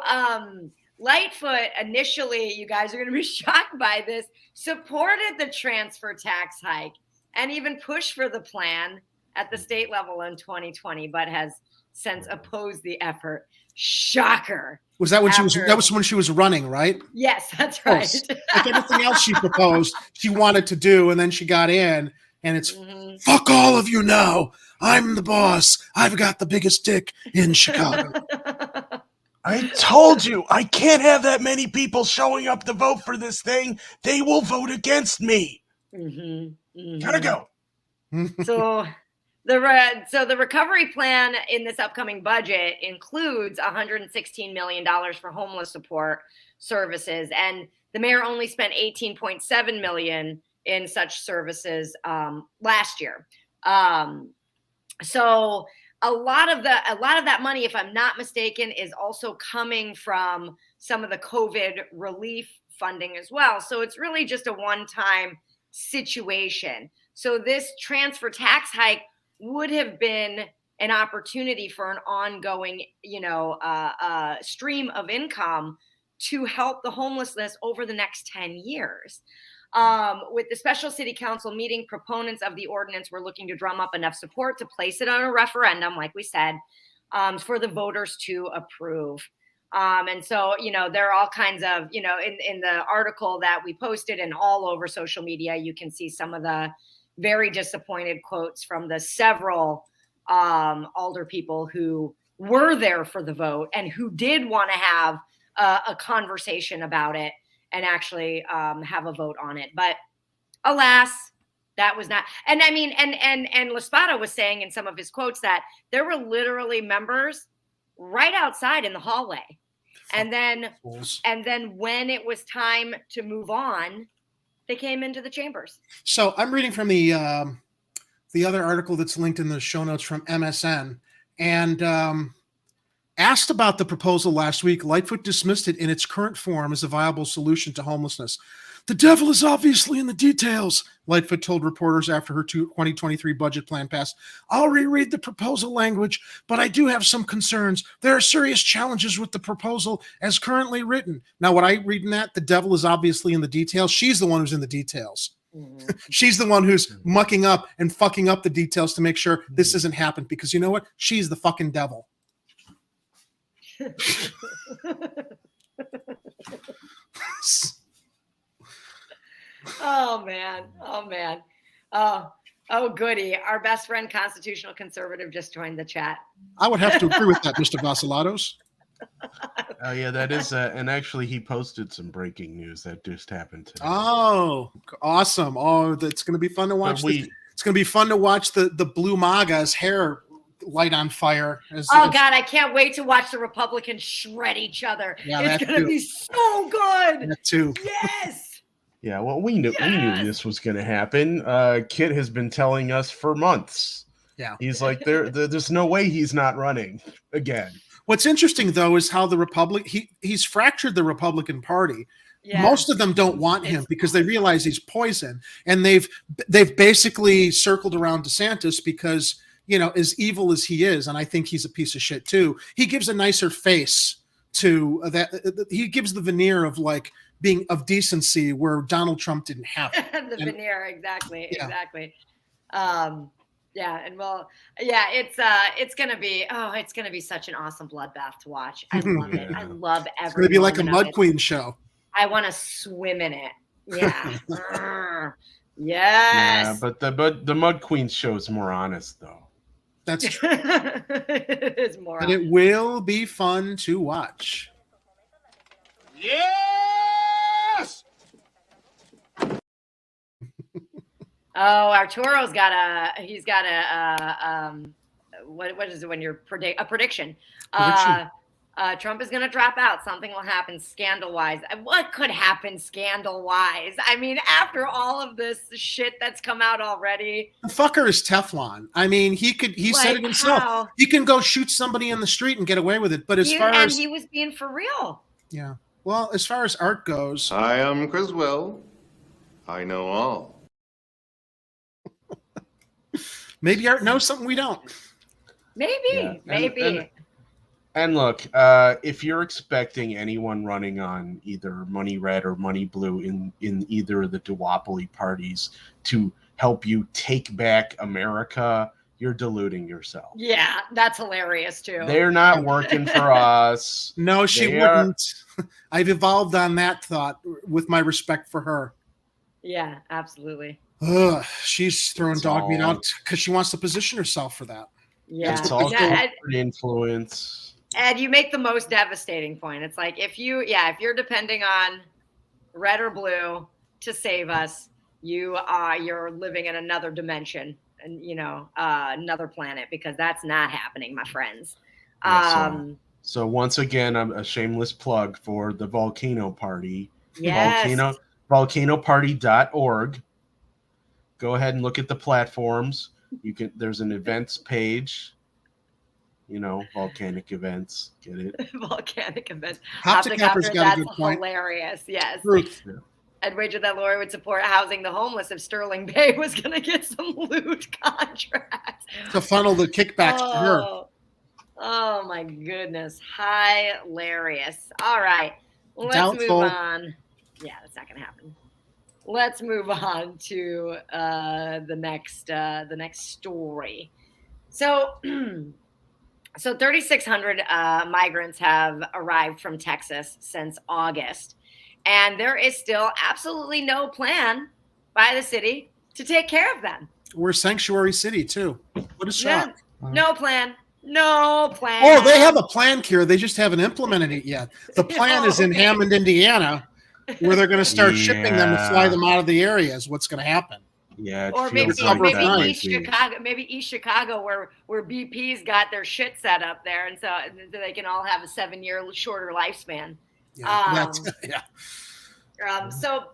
Lightfoot initially, you guys are going to be shocked by this, supported the transfer tax hike and even pushed for the plan at the state level in 2020, but has since opposed the effort. Shocker. Was that when that was when she was running, right? Yes, that's right. Like everything else she proposed, she wanted to do, and then she got in, and it's fuck all of you now. I'm the boss. I've got the biggest dick in Chicago. I told you, I can't have that many people showing up to vote for this thing. They will vote against me. Gotta go. So the recovery plan in this upcoming budget includes $116 million for homeless support services, and the mayor only spent $18.7 million in such services last year. So a lot of that money, if I'm not mistaken, is also coming from some of the COVID relief funding as well. So it's really just a one-time situation. So this transfer tax hike would have been an opportunity for an ongoing, stream of income to help the homelessness over the next 10 years. With the special city council meeting, proponents of the ordinance were looking to drum up enough support to place it on a referendum, like we said, for the voters to approve. And so, there are all kinds of, in the article that we posted and all over social media, you can see some of the very disappointed quotes from the several alder people who were there for the vote and who did want to have a conversation about it and actually have a vote on it. But alas, that was not. And I mean, and Laspada was saying in some of his quotes that there were literally members right outside in the hallway. And then when it was time to move on, they came into the chambers. So I'm reading from the other article that's linked in the show notes from MSN, and asked about the proposal last week, Lightfoot dismissed it in its current form as a viable solution to homelessness. The devil is obviously in the details, Lightfoot told reporters after her 2023 budget plan passed. I'll reread the proposal language, but I do have some concerns. There are serious challenges with the proposal as currently written. Now, what I read in that, the devil is obviously in the details. She's the one who's in the details. She's the one who's mucking up and fucking up the details to make sure this doesn't happen, because you know what? She's the fucking devil. Oh man. Oh goody. Our best friend constitutional conservative just joined the chat. I would have to agree with that, Mr. Vasilatos. Oh yeah, that is and actually he posted some breaking news that just happened today. Oh, awesome. Oh, that's going to be fun to watch. It's going to be fun to watch the Blue MAGA's hair light on fire. God, I can't wait to watch the Republicans shred each other. Yeah, it's going to be so good. That too. Yes. Yeah, well, we knew this was going to happen. Kit has been telling us for months. Yeah, he's like, there's no way he's not running again. What's interesting though is how the he's fractured the Republican Party. Yeah. Most of them don't want him because they realize he's poison, and they've basically circled around DeSantis because, as evil as he is, and I think he's a piece of shit too, he gives a nicer face to that. He gives the veneer of being of decency where Donald Trump didn't have it. Veneer, exactly. Yeah, and it's gonna be such an awesome bloodbath to watch. I love it. I love every. It's gonna be like a moment of Mud it. Queen show. I want to swim in it. Yeah. Yeah, Yes. but the Mud Queen show is more honest though. That's true. It is more. And it will be fun to watch. Yes! Oh, Arturo's got what is it when you're a prediction? Trump is going to drop out. Something will happen scandal-wise. What could happen scandal-wise? I mean, after all of this shit that's come out already. The fucker is Teflon. I mean, he said it himself. How? He can go shoot somebody in the street and get away with it. But as he was being for real. Yeah. Well, as far as art goes. I am Criswell. I know all. Maybe Art knows something we don't. Maybe. And look, if you're expecting anyone running on either Money Red or Money Blue in either of the duopoly parties to help you take back America, you're deluding yourself. Yeah, that's hilarious too. They're not working for us. No, she wouldn't. I've evolved on that thought with my respect for her. Yeah, absolutely. Ugh, she's throwing dog meat out because she wants to position herself for that. Yeah, it's all influence. Ed, you make the most devastating point. It's like if you're depending on red or blue to save us, you're living in another dimension and another planet, because that's not happening, my friends. So once again, I'm a shameless plug for the Volcano Party. Yes. Volcanoparty.org. Go ahead and look at the platforms. There's an events page. Volcanic events. Get it? Volcanic events. Hoptocopter's got a good point. Hilarious. Yes. Truth. Yeah. I'd wager that Lori would support housing the homeless if Sterling Bay was going to get some loot contracts. To funnel the kickbacks to her. Oh, my goodness. Hilarious. All right. Let's Doubtful. move on. Yeah, that's not going to happen. Let's move on to the next story. So 3,600 migrants have arrived from Texas since August, and there is still absolutely no plan by the city to take care of them. We're a sanctuary city too. What a shock. No plan. No plan. Oh, they have a plan, Kira. They just haven't implemented it yet. The plan is in Hammond, Indiana, where they're going to start shipping them to fly them out of the area is what's going to happen. Yeah, or maybe East Chicago, where BP's got their shit set up there, and so they can all have a 7-year shorter lifespan. So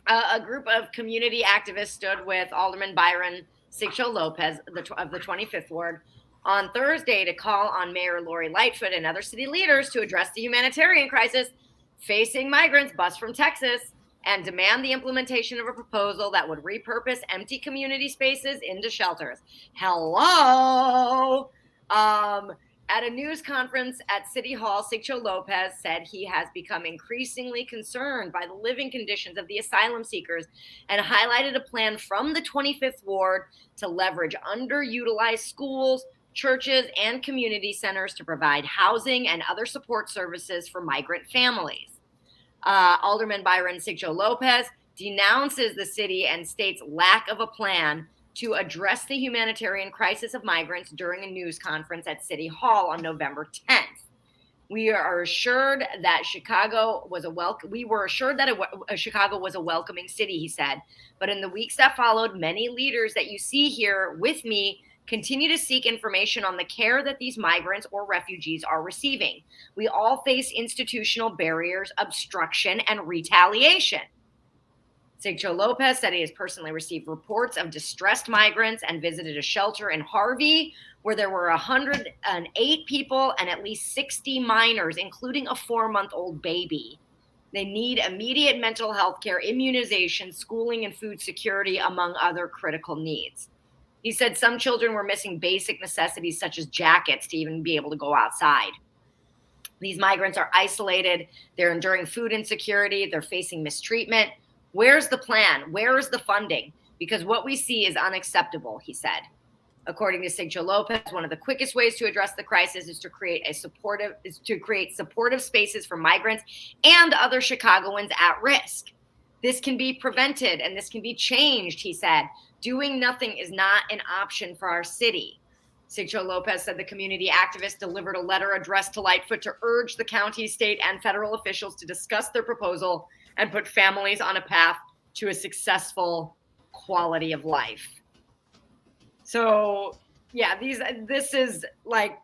a group of community activists stood with Alderman Byron Sigcho Lopez of the 25th Ward on Thursday to call on Mayor Lori Lightfoot and other city leaders to address the humanitarian crisis facing migrants bused from Texas, and demand the implementation of a proposal that would repurpose empty community spaces into shelters. Hello. At a news conference at City Hall, Sigcho Lopez said he has become increasingly concerned by the living conditions of the asylum seekers and highlighted a plan from the 25th Ward to leverage underutilized schools, churches, and community centers to provide housing and other support services for migrant families. Alderman Byron Sigcho Lopez denounces the city and state's lack of a plan to address the humanitarian crisis of migrants during a news conference at City Hall on November 10th. We are assured that Chicago was Chicago was a welcoming city, he said. But in the weeks that followed, many leaders that you see here with me continue to seek information on the care that these migrants or refugees are receiving. We all face institutional barriers, obstruction, and retaliation. Sigcho Lopez said he has personally received reports of distressed migrants and visited a shelter in Harvey where there were 108 people and at least 60 minors, including a 4-month-old baby. They need immediate mental health care, immunization, schooling, and food security, among other critical needs. He said some children were missing basic necessities such as jackets to even be able to go outside. These migrants are isolated. They're enduring food insecurity. They're facing mistreatment. Where's the plan? Where is the funding? Because what we see is unacceptable, he said. According to Sigcho Lopez, one of the quickest ways to address the crisis is to create supportive spaces for migrants and other Chicagoans at risk. This can be prevented and this can be changed, he said. Doing nothing is not an option for our city. Sigcho Lopez said the community activist delivered a letter addressed to Lightfoot to urge the county, state, and federal officials to discuss their proposal and put families on a path to a successful quality of life. So, yeah, this is like,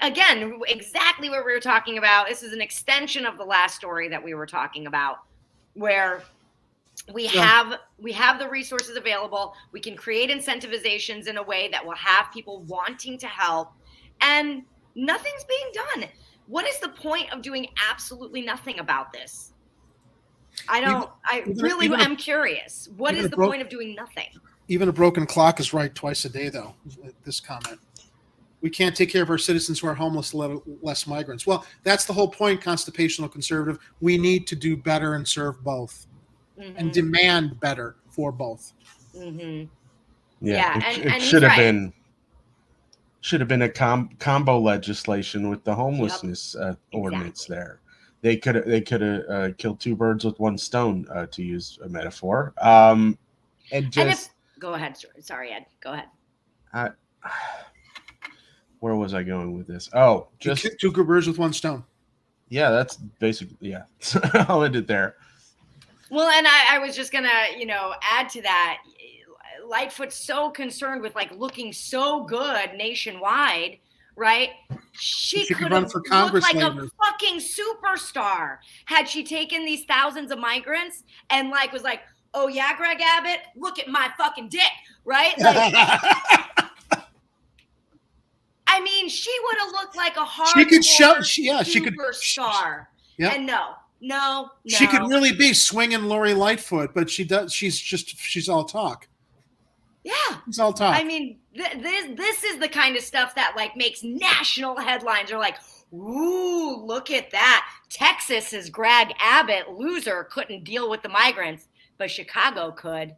again, exactly what we were talking about. This is an extension of the last story that we were talking about, where we have the resources available. We can create incentivizations in a way that will have people wanting to help, and nothing's being done. What is the point of doing absolutely nothing about this? I really am curious. What is the point of doing nothing? Even a broken clock is right twice a day, though, this comment. We can't take care of our citizens who are homeless, less migrants. Well, that's the whole point, constitutional conservative. We need to do better and serve both. And demand better for both. It should have been a combo legislation with the homelessness ordinance there. They could have killed two birds with one stone, to use a metaphor. Go ahead. Sorry, Ed. Go ahead. Where was I going with this? Oh, just two good birds with one stone. Yeah, that's basically I'll end it there. Well, and I was just gonna, add to that. Lightfoot's so concerned with looking so good nationwide, right? She could have looked like a fucking superstar had she taken these thousands of migrants and was like, oh yeah, Greg Abbott, look at my fucking dick, right? I mean, she would have looked like a superstar. Yeah. And no. She could really be swinging Lori Lightfoot, but she's all talk. Yeah. She's all talk. I mean, this is the kind of stuff that makes national headlines. They're like, ooh, look at that. Texas's Greg Abbott, loser, couldn't deal with the migrants, but Chicago could.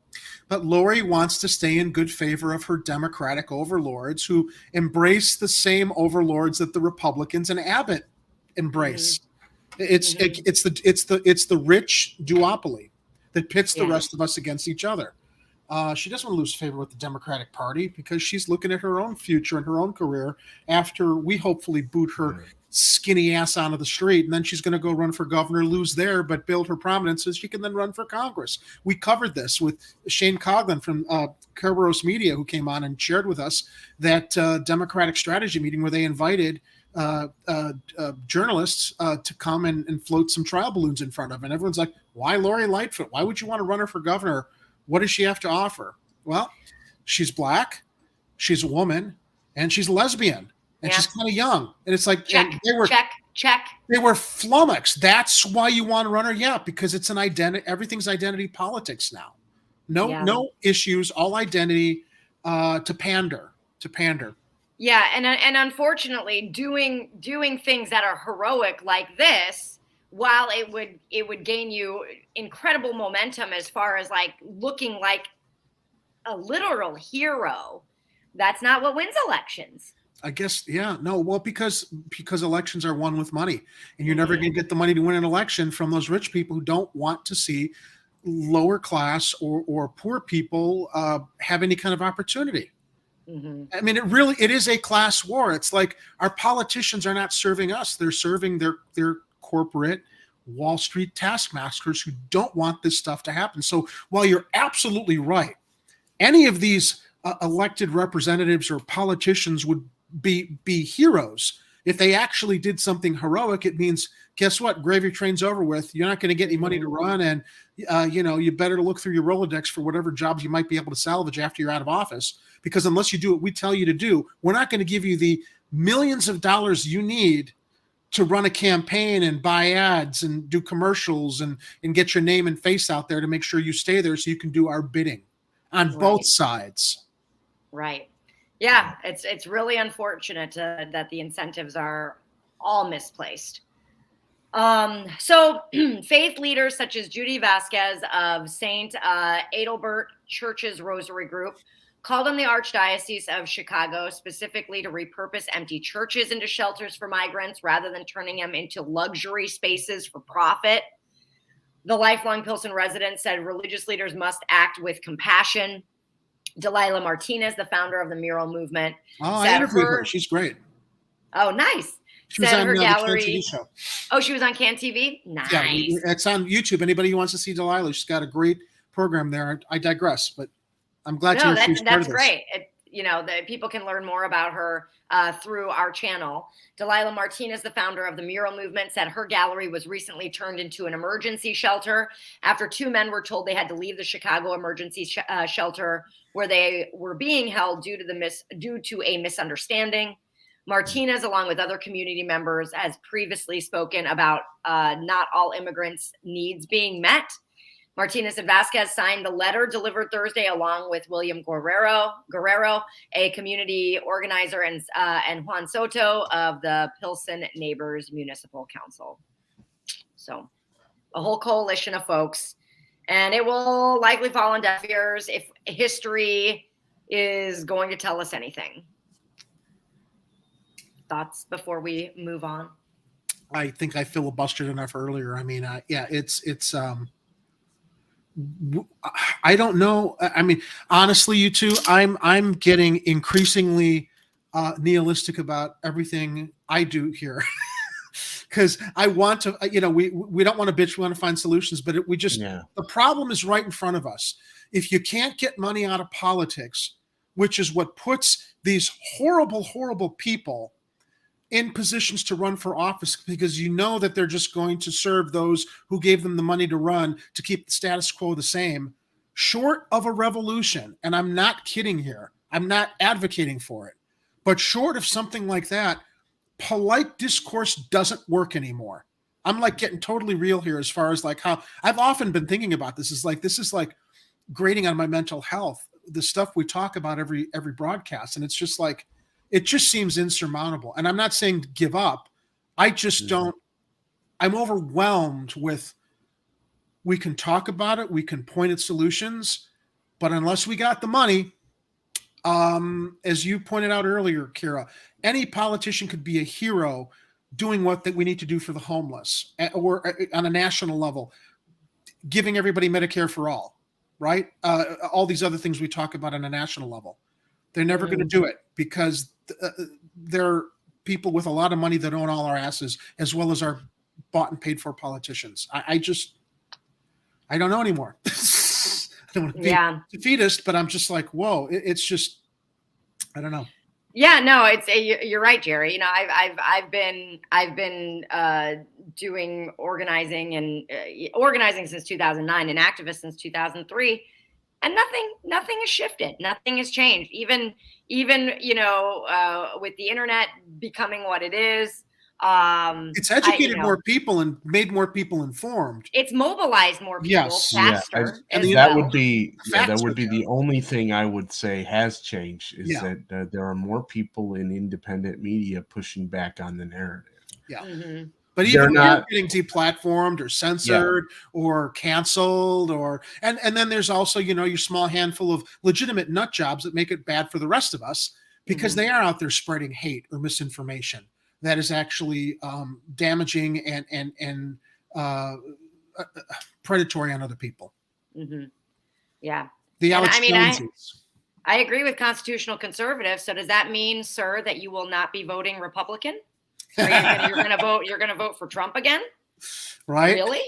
But Lori wants to stay in good favor of her Democratic overlords who embrace the same overlords that the Republicans and Abbott embrace. It's the rich duopoly that pits the rest of us against each other. She doesn't want to lose favor with the Democratic Party because she's looking at her own future and her own career after we hopefully boot her skinny ass onto the street, and then she's going to go run for governor, lose there, but build her prominence so she can then run for Congress. We covered this with Shane Coughlin from Kerberos Media, who came on and shared with us that Democratic strategy meeting where they invited journalists to come and float some trial balloons in front of, and everyone's like, why Lori Lightfoot? Why would you want to run her for governor? What does she have to offer? Well, she's black, she's a woman, and she's a lesbian, and she's kind of young. And it's like, check. They were flummoxed. That's why you want to run her? Yeah, because it's an identity. Everything's identity politics now. No issues, all identity to pander. Yeah, and unfortunately, doing things that are heroic like this, while it would gain you incredible momentum as far as looking like a literal hero, that's not what wins elections. I guess, well, because elections are won with money, and you're never going to get the money to win an election from those rich people who don't want to see lower class or poor people have any kind of opportunity. I mean, it is a class war. It's like our politicians are not serving us. They're serving their corporate Wall Street taskmasters who don't want this stuff to happen. So while you're absolutely right, any of these elected representatives or politicians would be heroes. If they actually did something heroic, it means, guess what? Gravy train's over with. You're not going to get any money to run. And, you better look through your Rolodex for whatever jobs you might be able to salvage after you're out of office. Because unless you do what we tell you to do, we're not going to give you the millions of dollars you need to run a campaign and buy ads and do commercials and get your name and face out there to make sure you stay there so you can do our bidding on both sides. Right. Yeah, it's really unfortunate that the incentives are all misplaced. So faith leaders such as Judy Vasquez of St. Adalbert Church's Rosary Group called on the Archdiocese of Chicago specifically to repurpose empty churches into shelters for migrants rather than turning them into luxury spaces for profit. The lifelong Pilsen resident said religious leaders must act with compassion. Delilah Martinez, the founder of the mural movement, I interviewed her. She's great. Oh, nice. She was on her the gallery. Can TV show. Oh, she was on Can TV? Nice. Yeah, it's on YouTube. Anybody who wants to see Delilah, she's got a great program there. I digress, but I'm glad to hear she's part of this. That's great. The people can learn more about her through our channel. Delilah Martinez, the founder of the mural movement, said her gallery was recently turned into an emergency shelter after 2 men were told they had to leave the Chicago emergency shelter where they were being held due to a misunderstanding. Martinez, along with other community members, has previously spoken about not all immigrants' needs being met. Martinez and Vasquez signed the letter delivered Thursday along with William Guerrero, a community organizer, and Juan Soto of the Pilsen Neighbors Municipal Council. So a whole coalition of folks. And it will likely fall on deaf ears if history is going to tell us anything. Thoughts before we move on? I think I filibustered enough earlier. I mean, I don't know. I mean, honestly, you two, I'm getting increasingly nihilistic about everything I do here. Because I want to, we don't want to bitch. We want to find solutions, but the problem is right in front of us. If you can't get money out of politics, which is what puts these horrible, horrible people in positions to run for office, because you know that they're just going to serve those who gave them the money to run to keep the status quo the same, short of a revolution. And I'm not kidding here. I'm not advocating for it, but short of something like that, polite discourse doesn't work anymore. I'm like getting totally real here as far as like how I've often been thinking about this is like grating on my mental health, the stuff we talk about every broadcast. And it's just like, it just seems insurmountable. And I'm not saying give up. I just don't, I'm overwhelmed with, we can talk about it. We can point at solutions, but unless we got the money, as you pointed out earlier, Kira, any politician could be a hero doing what that we need to do for the homeless, or on a national level, giving everybody Medicare for all, right? All these other things we talk about on a national level. They're never going to do it because they're people with a lot of money that own all our asses, as well as our bought and paid for politicians. I don't know anymore. I don't want to be defeatist, but I'm just like, whoa, it's just, I don't know. Yeah, no, you're right, Jerry. I've been doing organizing since 2009 and activist since 2003. And nothing has shifted. Nothing has changed. Even with the internet becoming what it is, it's educated more people and made more people informed. It's mobilized more people faster. And that would be the only thing I would say has changed is that there are more people in independent media pushing back on the narrative. Yeah. Mm-hmm. But even they're getting deplatformed or censored or canceled, and then there's also, your small handful of legitimate nut jobs that make it bad for the rest of us because they are out there spreading hate or misinformation that is actually damaging and predatory on other people. Mm-hmm. Yeah. The Alex Joneses. I agree with constitutional conservatives. So does that mean, sir, that you will not be voting Republican? You're gonna vote for Trump again? Right. Really?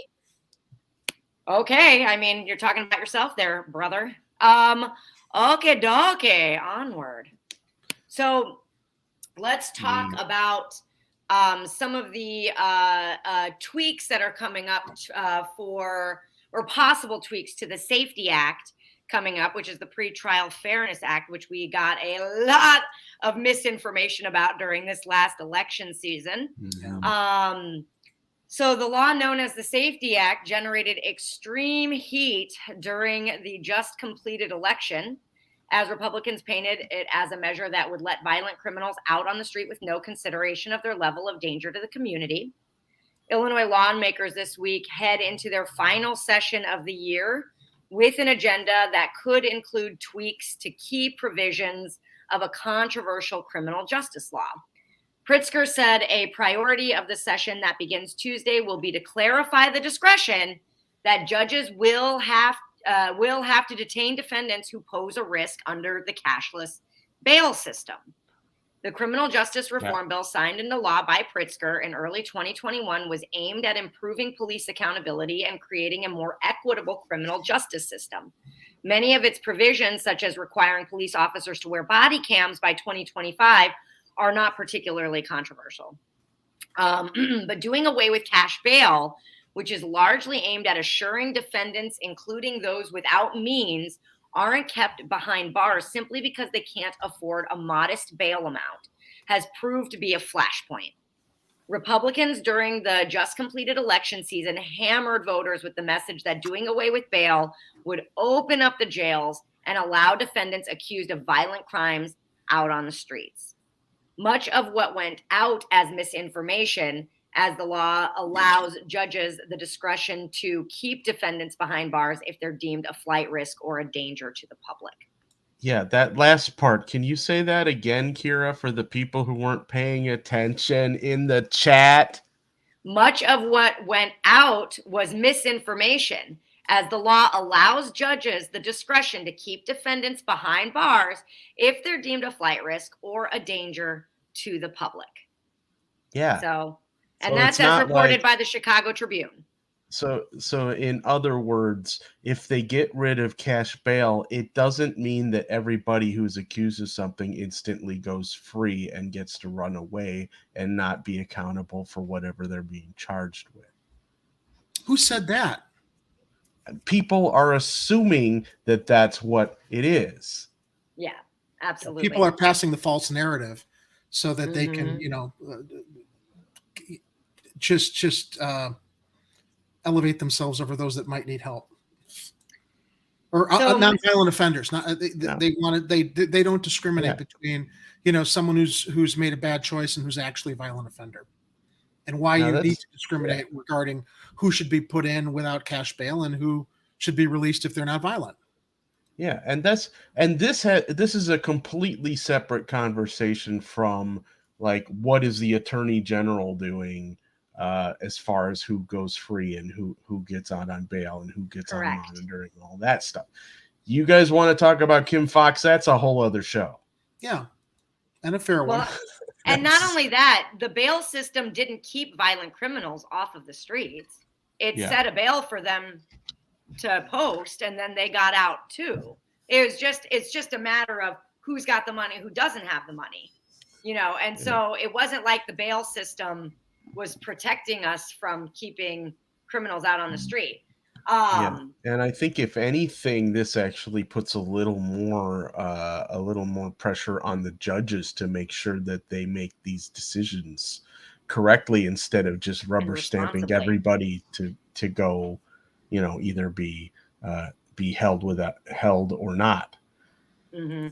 Okay. I mean, you're talking about yourself there, brother. Okay, onward. So let's talk about some of the tweaks that are coming up or possible tweaks to the Safety Act coming up, which is the Pretrial Fairness Act, which we got a lot of misinformation about during this last election season. Yeah. So the law known as the Safety Act generated extreme heat during the just completed election, as Republicans painted it as a measure that would let violent criminals out on the street with no consideration of their level of danger to the community. Illinois lawmakers this week head into their final session of the year with an agenda that could include tweaks to key provisions of a controversial criminal justice law. Pritzker said a priority of the session that begins Tuesday will be to clarify the discretion that judges will have to detain defendants who pose a risk under the cashless bail system. The criminal justice reform bill signed into law by Pritzker in early 2021 was aimed at improving police accountability and creating a more equitable criminal justice system. Many of its provisions, such as requiring police officers to wear body cams by 2025, are not particularly controversial. But doing away with cash bail, which is largely aimed at assuring defendants, including those without means, aren't kept behind bars simply because they can't afford a modest bail amount, has proved to be a flashpoint. Republicans during the just completed election season hammered voters with the message that doing away with bail would open up the jails and allow defendants accused of violent crimes out on the streets. Much of what went out as misinformation, as the law allows judges the discretion to keep defendants behind bars if they're deemed a flight risk or a danger to the public. Yeah, that last part. Can you say that again, Kira, for the people who weren't paying attention in the chat? Much of what went out was misinformation, as the law allows judges the discretion to keep defendants behind bars if they're deemed a flight risk or a danger to the public. Yeah. And that's as reported by the Chicago Tribune. So in other words, if they get rid of cash bail, it doesn't mean that everybody who's accused of something instantly goes free and gets to run away and not be accountable for whatever they're being charged with. Who said that? People are assuming that that's what it is. Yeah, absolutely. People are passing the false narrative so that they can, just elevate themselves over those that might need help, or nonviolent offenders. They don't discriminate between someone who's made a bad choice and who's actually a violent offender, and why you need to discriminate regarding who should be put in without cash bail and who should be released if they're not violent. Yeah, and this is a completely separate conversation from like what is the Attorney General doing as far as who goes free and who gets out on bail and who gets on monitoring and all that stuff. You guys want to talk about Kim Foxx? That's a whole other show. Yeah, and a fair one. And not only that, the bail system didn't keep violent criminals off of the streets. It set a bail for them to post, and then they got out too. It's just a matter of who's got the money, who doesn't have the money, and so it wasn't like the bail system was protecting us from keeping criminals out on the street. And I think if anything, this actually puts a little more pressure on the judges to make sure that they make these decisions correctly instead of just rubber stamping everybody to go, either be held or not. Mm-hmm.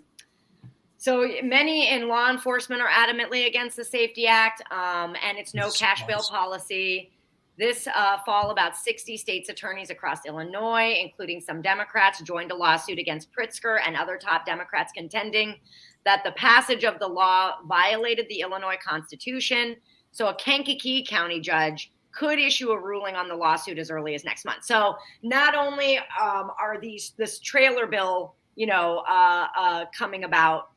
So many in law enforcement are adamantly against the Safety Act, and its no cash bail policy. This fall, about 60 states' attorneys across Illinois, including some Democrats, joined a lawsuit against Pritzker and other top Democrats, contending that the passage of the law violated the Illinois Constitution. So a Kankakee County judge could issue a ruling on the lawsuit as early as next month. So not only are this trailer bill, coming about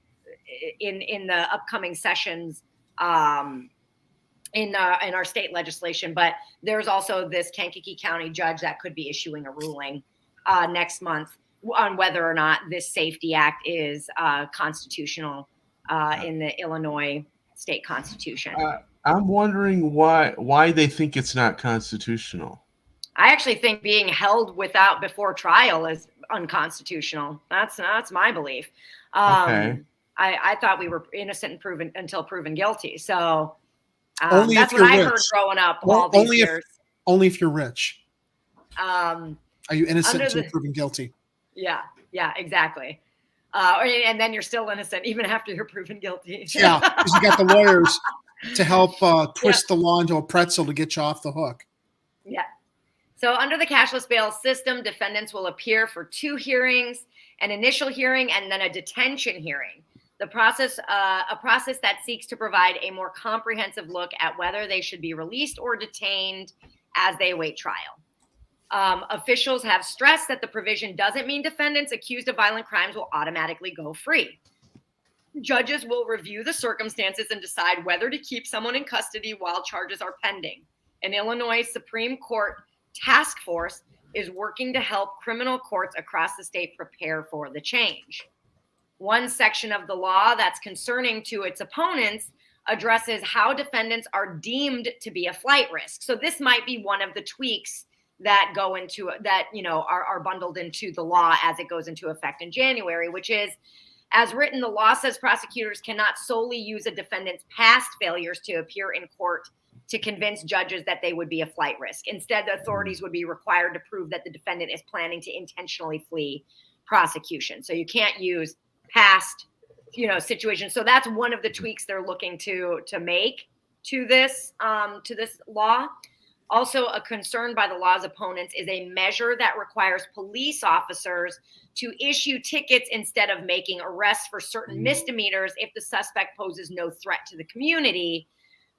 in the upcoming sessions in our state legislation, but there's also this Kankakee County judge that could be issuing a ruling next month on whether or not this Safety Act is constitutional in the Illinois state constitution. I'm wondering why they think it's not constitutional. I actually think being held before trial is unconstitutional. That's my belief. Okay. I thought we were innocent until proven guilty. So only that's if what you're I heard rich. growing up all these years. Only if you're rich. Are you innocent until proven guilty? Yeah, exactly. And then you're still innocent even after you're proven guilty. Yeah, because you got the lawyers to help twist the law into a pretzel to get you off the hook. Yeah. So under the cashless bail system, defendants will appear for 2 hearings, an initial hearing and then a detention hearing. The process, a process that seeks to provide a more comprehensive look at whether they should be released or detained as they await trial. Officials have stressed that the provision doesn't mean defendants accused of violent crimes will automatically go free. Judges will review the circumstances and decide whether to keep someone in custody while charges are pending. An Illinois Supreme Court task force is working to help criminal courts across the state prepare for the change. One section of the law that's concerning to its opponents addresses how defendants are deemed to be a flight risk. So this might be one of the tweaks that go into that, are bundled into the law as it goes into effect in January, which is, as written, the law says prosecutors cannot solely use a defendant's past failures to appear in court to convince judges that they would be a flight risk. Instead, the authorities would be required to prove that the defendant is planning to intentionally flee prosecution. So you can't use past, situations. So that's one of the tweaks they're looking to make to this law. Also, a concern by the law's opponents is a measure that requires police officers to issue tickets instead of making arrests for certain misdemeanors if the suspect poses no threat to the community.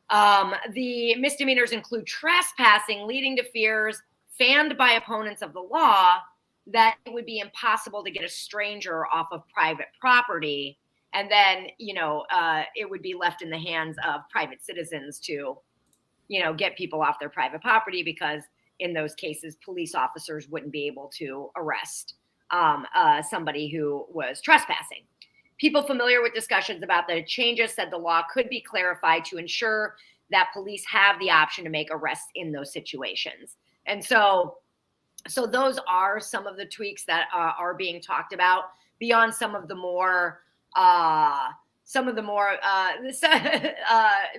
The misdemeanors include trespassing, leading to fears fanned by opponents of the law that it would be impossible to get a stranger off of private property. And then, it would be left in the hands of private citizens to, get people off their private property, because in those cases, police officers wouldn't be able to arrest somebody who was trespassing. People familiar with discussions about the changes said the law could be clarified to ensure that police have the option to make arrests in those situations. And so those are some of the tweaks that are being talked about, beyond some of the more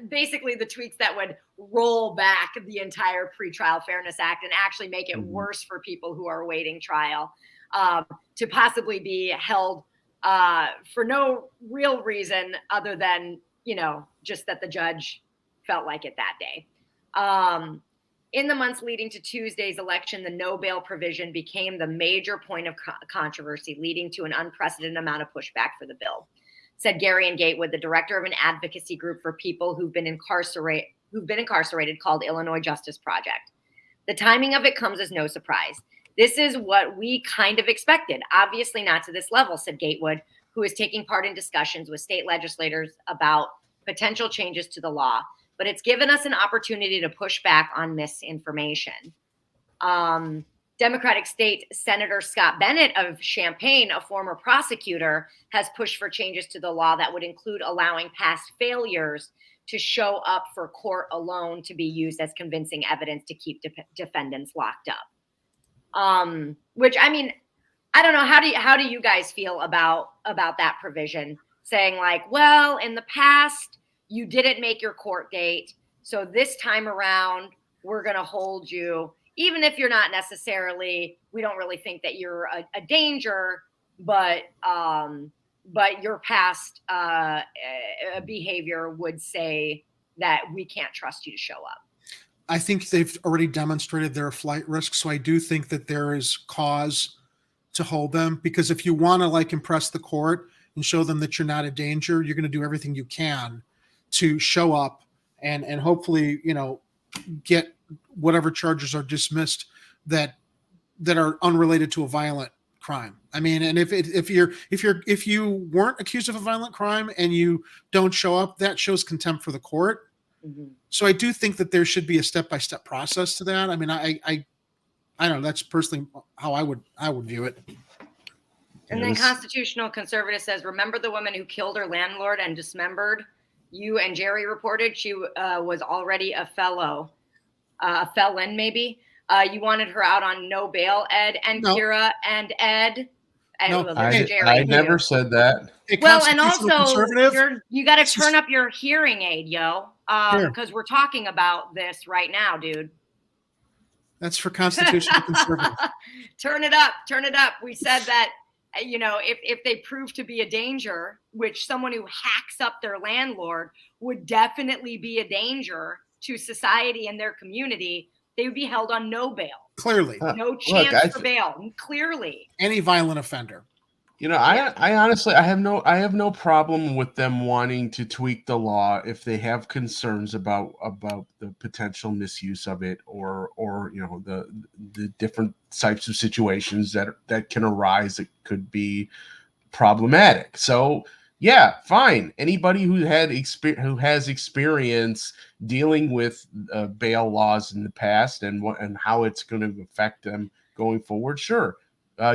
basically the tweaks that would roll back the entire Pretrial Fairness Act and actually make it worse for people who are awaiting trial, to possibly be held for no real reason other than, just that the judge felt like it that day. In the months leading to Tuesday's election, the no bail provision became the major point of controversy, leading to an unprecedented amount of pushback for the bill, said Gary Gatewood, the director of an advocacy group for people who've been incarcerated called Illinois Justice Project. The timing of it comes as no surprise. This is what we kind of expected, obviously not to this level, said Gatewood, who is taking part in discussions with state legislators about potential changes to the law. But it's given us an opportunity to push back on misinformation. Democratic State Senator Scott Bennett of Champaign, a former prosecutor, has pushed for changes to the law that would include allowing past failures to show up for court alone to be used as convincing evidence to keep defendants locked up. Which, I mean, I don't know. How do you guys feel about that provision? Saying like, well, in the past, you didn't make your court date, so this time around, we're going to hold you, even if you're not necessarily, we don't really think that you're a danger, but your past behavior would say that we can't trust you to show up. I think they've already demonstrated they're a flight risk, so I do think that there is cause to hold them, because if you want to impress the court and show them that you're not a danger, you're going to do everything you can to show up and hopefully, get whatever charges are dismissed that are unrelated to a violent crime. I mean, and if you weren't accused of a violent crime and you don't show up, that shows contempt for the court. Mm-hmm. So I do think that there should be a step-by-step process to that. I mean, I don't know. That's personally how I would view it. And then Constitutional Conservative says, remember the woman who killed her landlord and dismembered? You and Jerry reported she was already a felon maybe. You wanted her out on no bail, Ed and no. Kira and Ed. And I never said that. Well, and also you got to turn up your hearing aid, yo, because we're talking about this right now, dude. That's for Constitutional Conservative. Turn it up. We said that, if they prove to be a danger, which someone who hacks up their landlord would definitely be a danger to society and their community, They would be held on no bail. Clearly. No chance for bail. Clearly. Any violent offender. You know, I honestly, I have no problem with them wanting to tweak the law if they have concerns about the potential misuse of it, or you know, the different types of situations that can arise that could be problematic. So yeah, fine. Anybody who has experience dealing with bail laws in the past and how it's going to affect them going forward, sure.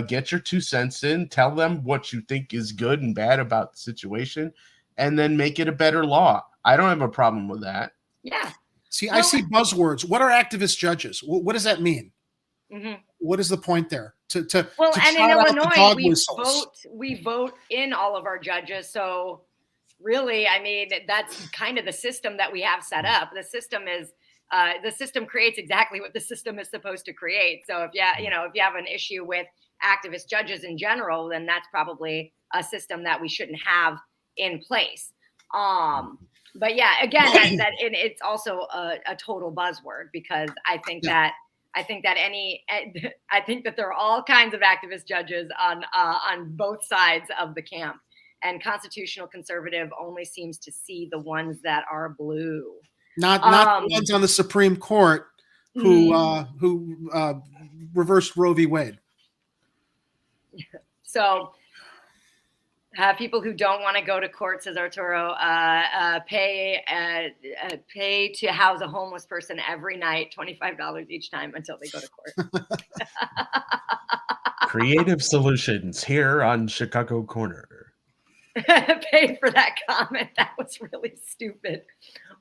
Get your 2 cents in, tell them what you think is good and bad about the situation, and then make it a better law. I don't have a problem with that. Yeah. See, I see buzzwords. What are activist judges? What does that mean? Mm-hmm. What is the point there? And in Illinois, we vote in all of our judges. So really, I mean, that's kind of the system that we have set up. The system creates exactly what the system is supposed to create. So if you have an issue with activist judges in general, then that's probably a system that we shouldn't have in place. But yeah, again, it's also a total buzzword, because I think that there are all kinds of activist judges on both sides of the camp, and constitutional conservative only seems to see the ones that are blue. Not the ones on the Supreme Court who reversed Roe v. Wade. So people who don't want to go to court, says Arturo, pay to house a homeless person every night, $25 each time until they go to court. Creative solutions here on Chicago Corner. Paid for that comment. That was really stupid.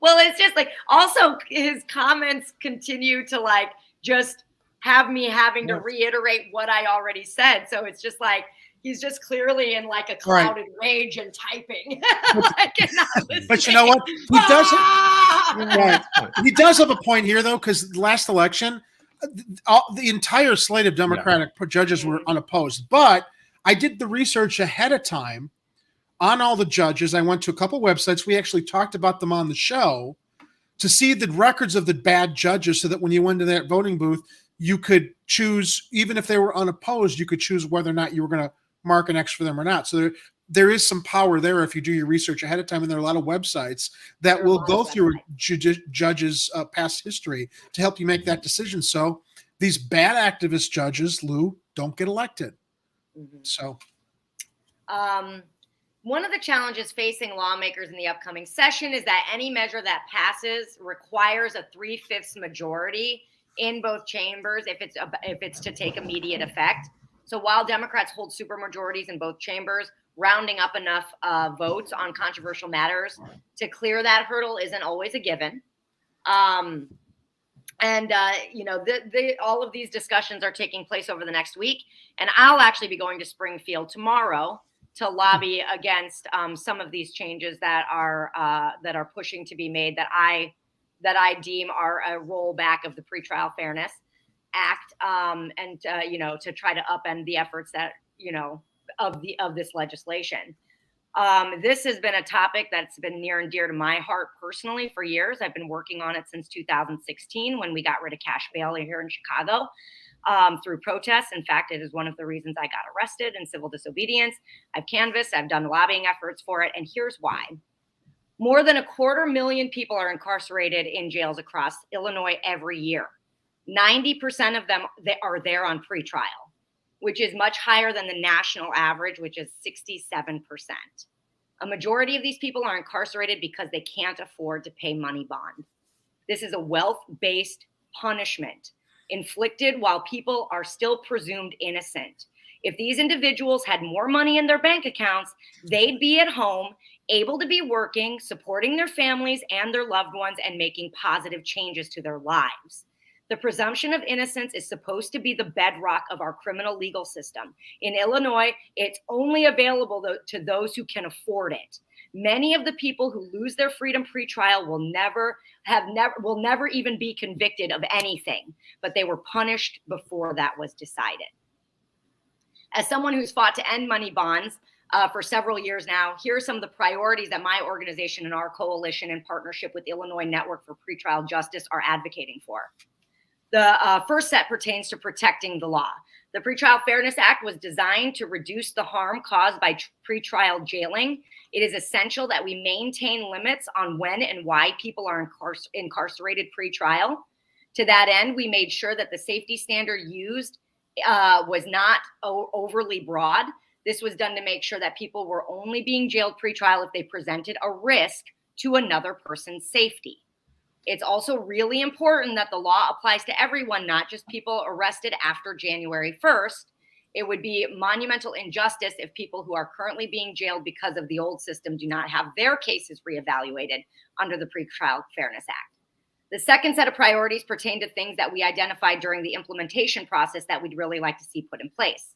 Well, it's just like, also his comments continue to like just have me having to reiterate what I already said. So it's just like, he's just clearly in like a clouded rage and typing. But you know what? He does have a point here, though, because last election, the entire slate of Democratic judges were unopposed. But I did the research ahead of time on all the judges. I went to a couple websites. We actually talked about them on the show to see the records of the bad judges, so that when you went to that voting booth, you could choose, even if they were unopposed, you could choose whether or not you were going to mark an X for them or not. So there is some power there if you do your research ahead of time. And there are a lot of websites that will go through judges' past history to help you make that decision. So these bad activist judges, Lou, don't get elected. Mm-hmm. So one of the challenges facing lawmakers in the upcoming session is that any measure that passes requires a 3/5 majority in both chambers if it's to take immediate effect. So while Democrats hold supermajorities in both chambers, rounding up enough votes on controversial matters to clear that hurdle isn't always a given. All of these discussions are taking place over the next week, and I'll actually be going to Springfield tomorrow to lobby against some of these changes that are pushing to be made that I deem are a rollback of the Pretrial Fairness Act, to try to upend the efforts that of this legislation. This has been a topic that's been near and dear to my heart personally for years. I've been working on it since 2016 when we got rid of cash bail here in Chicago through protests. In fact, it is one of the reasons I got arrested in civil disobedience. I've canvassed, I've done lobbying efforts for it, and here's why. More than 250,000 people are incarcerated in jails across Illinois every year. 90% of them are there on pretrial, which is much higher than the national average, which is 67%. A majority of these people are incarcerated because they can't afford to pay money bond. This is a wealth-based punishment inflicted while people are still presumed innocent. If these individuals had more money in their bank accounts, they'd be at home, able to be working, supporting their families and their loved ones, and making positive changes to their lives. The presumption of innocence is supposed to be the bedrock of our criminal legal system. In Illinois, it's only available to those who can afford it. Many of the people who lose their freedom pretrial will never even be convicted of anything, but they were punished before that was decided. As someone who's fought to end money bonds for several years now, here are some of the priorities that my organization and our coalition in partnership with Illinois Network for Pretrial Justice are advocating for. The first set pertains to protecting the law. The Pretrial Fairness Act was designed to reduce the harm caused by pretrial jailing. It is essential that we maintain limits on when and why people are incarcerated pretrial. To that end, we made sure that the safety standard used was not overly broad. This was done to make sure that people were only being jailed pretrial if they presented a risk to another person's safety. It's also really important that the law applies to everyone, not just people arrested after January 1st. It would be monumental injustice if people who are currently being jailed because of the old system do not have their cases reevaluated under the Pretrial Fairness Act. The second set of priorities pertain to things that we identified during the implementation process that we'd really like to see put in place.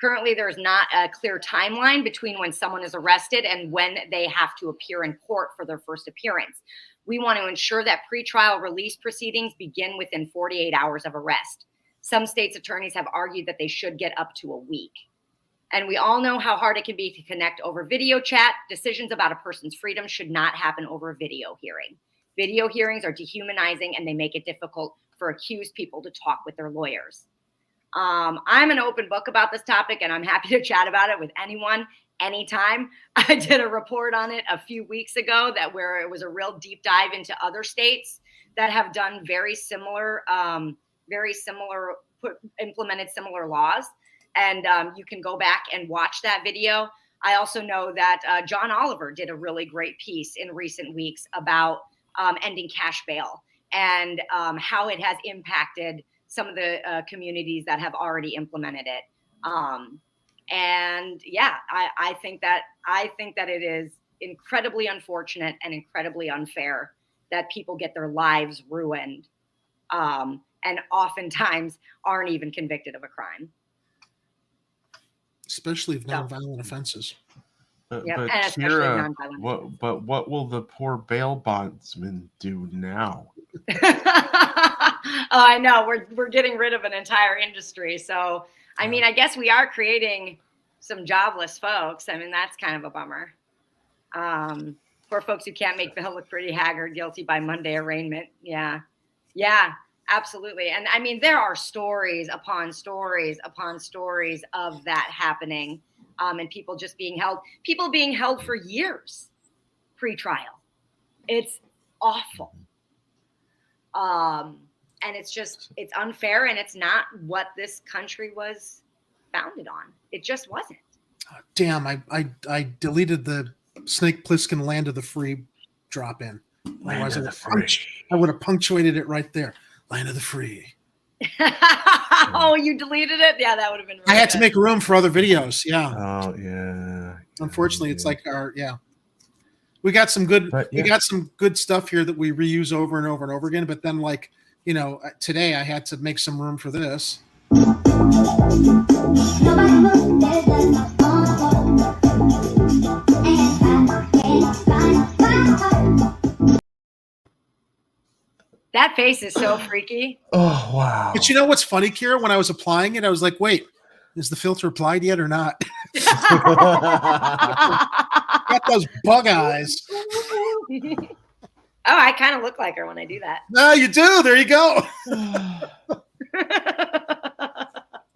Currently, there's not a clear timeline between when someone is arrested and when they have to appear in court for their first appearance. We want to ensure that pretrial release proceedings begin within 48 hours of arrest. Some states' attorneys have argued that they should get up to a week. And we all know how hard it can be to connect over video chat. Decisions about a person's freedom should not happen over a video hearing. Video hearings are dehumanizing and they make it difficult for accused people to talk with their lawyers. I'm an open book about this topic and I'm happy to chat about it with anyone, anytime. I did a report on it a few weeks ago where it was a real deep dive into other states that have done very similar, implemented similar laws. And you can go back and watch that video. I also know that John Oliver did a really great piece in recent weeks about ending cash bail and how it has impacted some of the communities that have already implemented it. And yeah, I think that it is incredibly unfortunate and incredibly unfair that people get their lives ruined and oftentimes aren't even convicted of a crime. Especially of nonviolent offenses. But Kira, what will the poor bail bondsman do now? Oh, I know. We're getting rid of an entire industry. So, I mean, I guess we are creating some jobless folks. I mean, that's kind of a bummer. Poor folks who can't make bail look pretty haggard, guilty by Monday arraignment. Yeah, absolutely. And I mean, there are stories upon stories upon stories of that happening. And people just being held for years pre-trial. It's awful. And it's unfair and it's not what this country was founded on. It just wasn't. Damn, I deleted the Snake Plissken Land of the Free drop in. Otherwise, I would have punctuated it right there. Land of the Free. Oh, you deleted it? Yeah, that would have been really I had to make room for other videos. Yeah. Oh, yeah. Unfortunately, it's like we got some good we got some good stuff here that we reuse over and over and over again, but then like, today I had to make some room for this. That face is so freaky. Oh, wow. But you know what's funny, Kira? When I was applying it, I was like, wait, is the filter applied yet or not? Got those bug eyes. Oh, I kind of look like her when I do that. No, you do. There you go.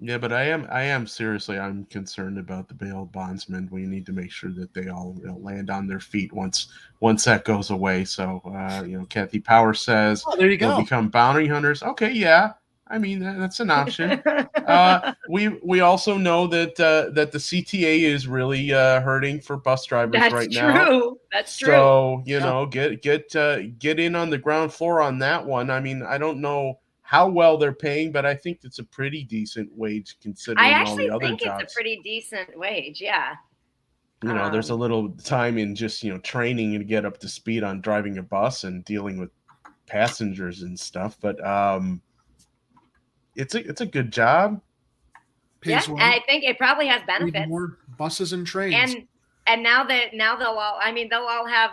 Yeah, but I am seriously, I'm concerned about the bail bondsmen. We need to make sure that they all land on their feet once that goes away. So, Kathy Power says, there you go. They'll become bounty hunters. Okay, yeah. I mean, that's an option. We also know that the CTA is really hurting for bus drivers right now. That's true. So get in on the ground floor on that one. I mean, I don't know how well they're paying, but I think it's a pretty decent wage considering all the other jobs. I actually think it's a pretty decent wage. Yeah. There's a little time in just training to get up to speed on driving a bus and dealing with passengers and stuff, but it's a good job. Yeah, and I think it probably has benefits. More buses and trains. And now they'll all have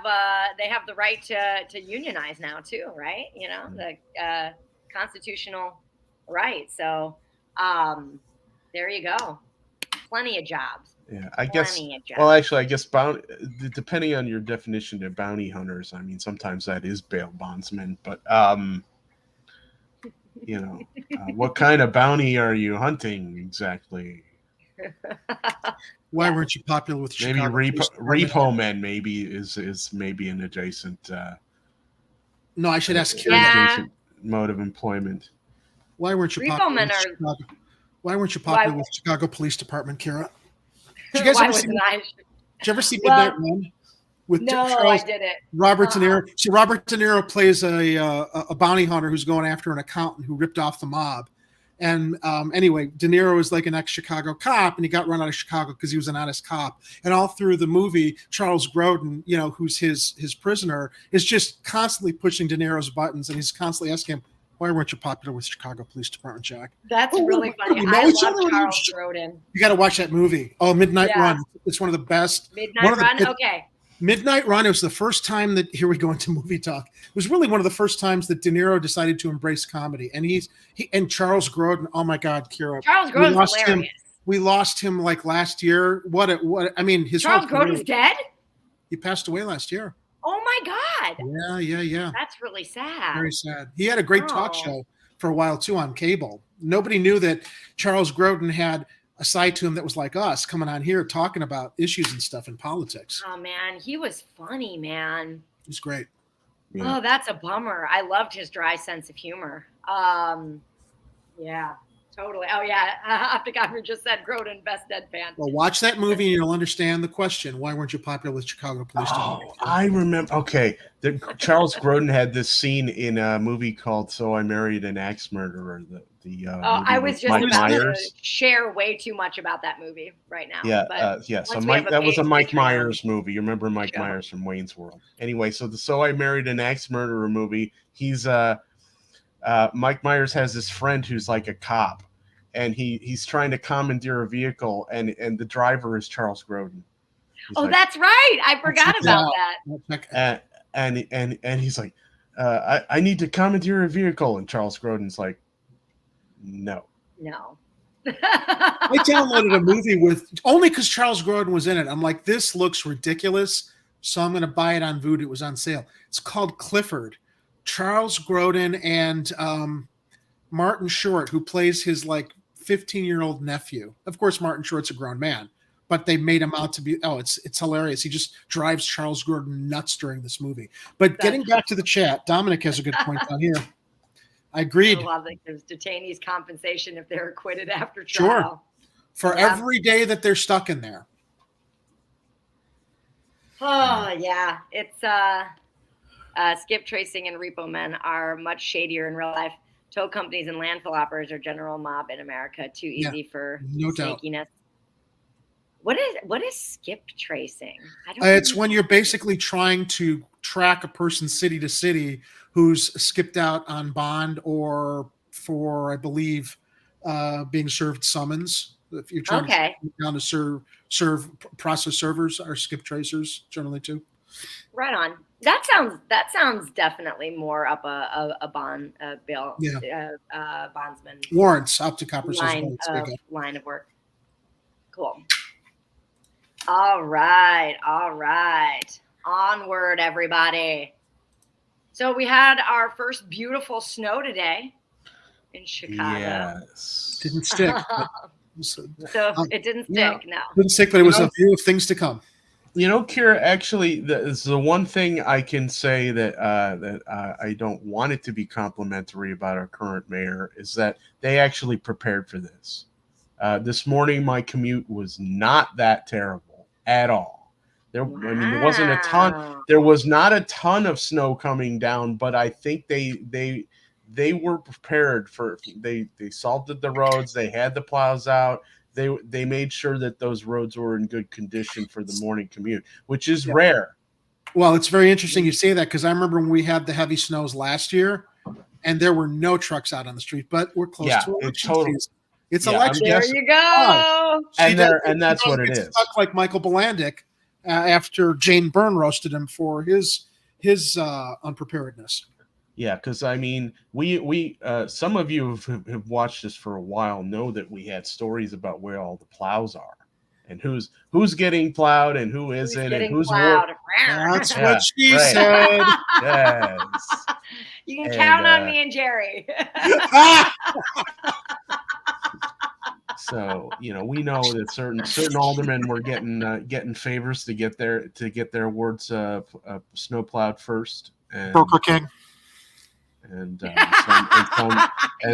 they have the right to unionize now too, right? The constitutional right. So there you go. Plenty of jobs. Yeah, I guess. Well, actually, I guess depending on your definition of bounty hunters, I mean, sometimes that is bail bondsmen, but You know, what kind of bounty are you hunting exactly? Why weren't you popular with maybe Chicago repo men? Maybe is maybe an adjacent. No, I should ask Kira. Adjacent mode of employment. Why weren't you Repo popular? men With are. Chicago? Why weren't you popular with Chicago Police Department, Kira? Did you guys Why ever see? wasn't I? Did you ever see Well, Midnight Run? With No, Charles, I didn't. Robert De Niro. So Robert De Niro plays a bounty hunter who's going after an accountant who ripped off the mob. And anyway, De Niro is like an ex-Chicago cop, and he got run out of Chicago because he was an honest cop. And all through the movie, Charles Grodin, you know, who's his prisoner, is just constantly pushing De Niro's buttons, and he's constantly asking him, "Why weren't you popular with Chicago Police Department, Jack?" That's really funny. You know I each love other? Charles Grodin. You got to watch that movie. Oh, Midnight Yeah. Run. It's one of the best. Midnight Run. Okay. Midnight Run. It was the first time that here we go into movie talk. It was really one of the first times that De Niro decided to embrace comedy, and he Charles Grodin. Oh my God, Kira! Charles Grodin's hilarious. We lost him like last year. What? I mean, his Charles whole career- Grodin's dead. He passed away last year. Oh my God. Yeah. That's really sad. Very sad. He had a great talk Oh. show for a while too on cable. Nobody knew that Charles Grodin had a side to him that was like us, coming on here talking about issues and stuff in politics. Oh man, he was funny, man. It was great. Oh, that's a bummer. I loved his dry sense of humor. Yeah, totally. Oh yeah, Opticopter just said Grodin, best deadpan. Well, watch that movie and you'll understand the question. Why weren't you popular with Chicago Police Department? Oh, I remember. Okay, Charles Grodin had this scene in a movie called "So I Married an Axe Murderer." I was just Mike about Myers. to share way too much about that movie right now. Yeah, but yeah. So once we Mike, have that was a page Mike to turn on- Myers movie. You remember Mike Myers from Wayne's World? Anyway, so the "So I Married an Axe Murderer" movie. He's Mike Myers has this friend who's like a cop, and he's trying to commandeer a vehicle, and the driver is Charles Grodin. He's like, that's right. I forgot about that. and he's like, I need to commandeer a vehicle, and Charles Grodin's like, no. I downloaded a movie with only because Charles Grodin was in it. I'm like, this looks ridiculous, so I'm going to buy it on Vudu. It was on sale. It's called Clifford. Charles Grodin and Martin Short, who plays his like 15-year-old nephew. Of course, Martin Short's a grown man, but they made him out to be. Oh, it's hilarious. He just drives Charles Grodin nuts during this movie. But getting back to the chat, Dominic has a good point down here. I agreed. I love that there's detainees compensation if they're acquitted after trial. Sure. For every day that they're stuck in there. Oh yeah, it's skip tracing and repo men are much shadier in real life. Tow companies and landfill operators are general mob in America. Too easy for snakiness. What is skip tracing? I don't It's when you're basically trying to track a person city to city who's skipped out on bond or for, I believe, being served summons. If you're trying to down to process servers are skip tracers generally too. Right on. That sounds definitely more up a bond bill. Bondsman. Warrants. Opticopter line of work. Cool. All right. Onward, everybody. So we had our first beautiful snow today in Chicago. Yes. Didn't stick. So it didn't stick, no. Didn't stick, but it was a view of things to come. You know, Kira, actually, the one thing I can say that I don't want it to be complimentary about our current mayor is that they actually prepared for this. This morning, my commute was not that terrible at all. There wasn't a ton. There was not a ton of snow coming down, but I think they were prepared for. They salted the roads. They had the plows out. They made sure that those roads were in good condition for the morning commute, which is rare. Well, it's very interesting you say that because I remember when we had the heavy snows last year, and there were no trucks out on the street. But we're close to election season. It's election. There you go. And that's what it is. Stuck like Michael Bolandic after Jane Byrne roasted him for his unpreparedness. Yeah, because I mean, we some of you have watched this for a while know that we had stories about where all the plows are, and who's getting plowed and who isn't, and who's plowed. That's what she said. Yes. You can count on me and Jerry. So we know that certain aldermen were getting favors to get their wards snow plowed first, and Broker King. And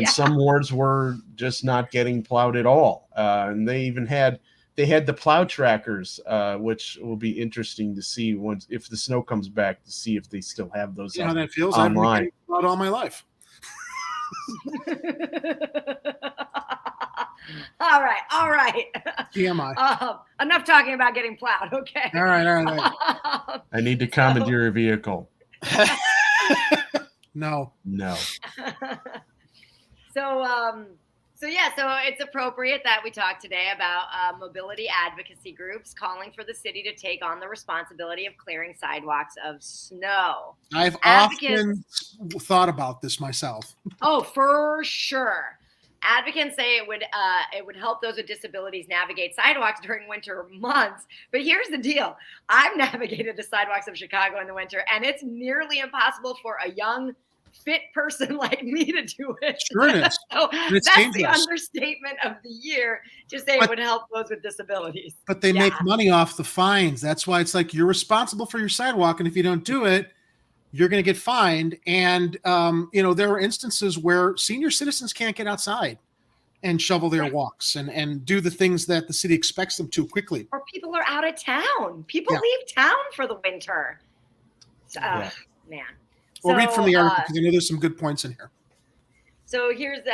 some wards were just not getting plowed at all. And they even had the plow trackers, which will be interesting to see if the snow comes back, to see if they still have those. You know how that feels? Online. I've been getting plowed all my life. All right. TMI. Enough talking about getting plowed. Okay. All right. I need to commandeer a vehicle. No. So it's appropriate that we talk today about mobility advocacy groups calling for the city to take on the responsibility of clearing sidewalks of snow. I've often thought about this myself. Oh, for sure. Advocates say it would help those with disabilities navigate sidewalks during winter months. But here's the deal. I've navigated the sidewalks of Chicago in the winter, and it's nearly impossible for a young, fit person like me to do it. Sure it is. So that's dangerous. The dangerous. Understatement of the year to say it would help those with disabilities. But they make money off the fines. That's why it's like you're responsible for your sidewalk, and if you don't do it, you're going to get fined. And, there are instances where senior citizens can't get outside and shovel their walks and do the things that the city expects them to quickly. Or people are out of town. People leave town for the winter. Man. Well, read from the article because I know there's some good points in here. So here's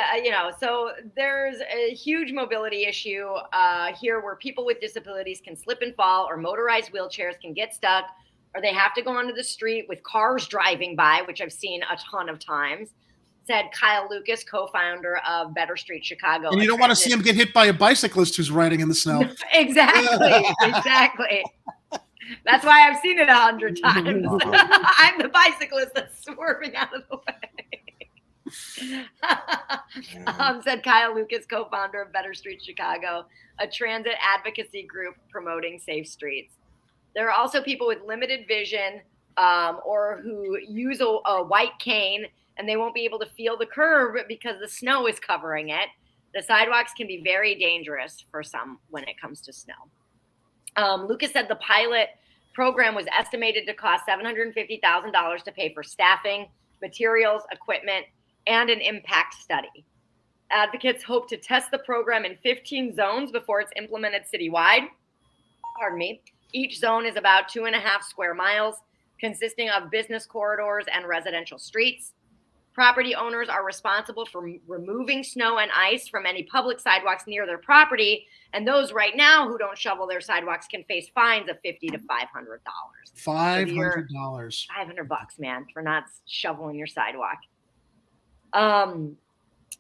so there's a huge mobility issue here where people with disabilities can slip and fall, or motorized wheelchairs can get stuck, or they have to go onto the street with cars driving by, which I've seen a ton of times, said Kyle Lucas, co-founder of Better Street Chicago. And you don't want to see him get hit by a bicyclist who's riding in the snow. Exactly. That's why I've seen it 100 times. I'm the bicyclist that's swerving out of the way. Said Kyle Lucas, co-founder of Better Street Chicago, a transit advocacy group promoting safe streets. There are also people with limited vision or who use a white cane, and they won't be able to feel the curb because the snow is covering it. The sidewalks can be very dangerous for some when it comes to snow. Lucas said the pilot program was estimated to cost $750,000 to pay for staffing, materials, equipment, and an impact study. Advocates hope to test the program in 15 zones before it's implemented citywide. Pardon me. Each zone is about 2.5 square miles, consisting of business corridors and residential streets. Property owners are responsible for removing snow and ice from any public sidewalks near their property, and those right now who don't shovel their sidewalks can face fines of $50 to $500. $500. $500, man, for not shoveling your sidewalk.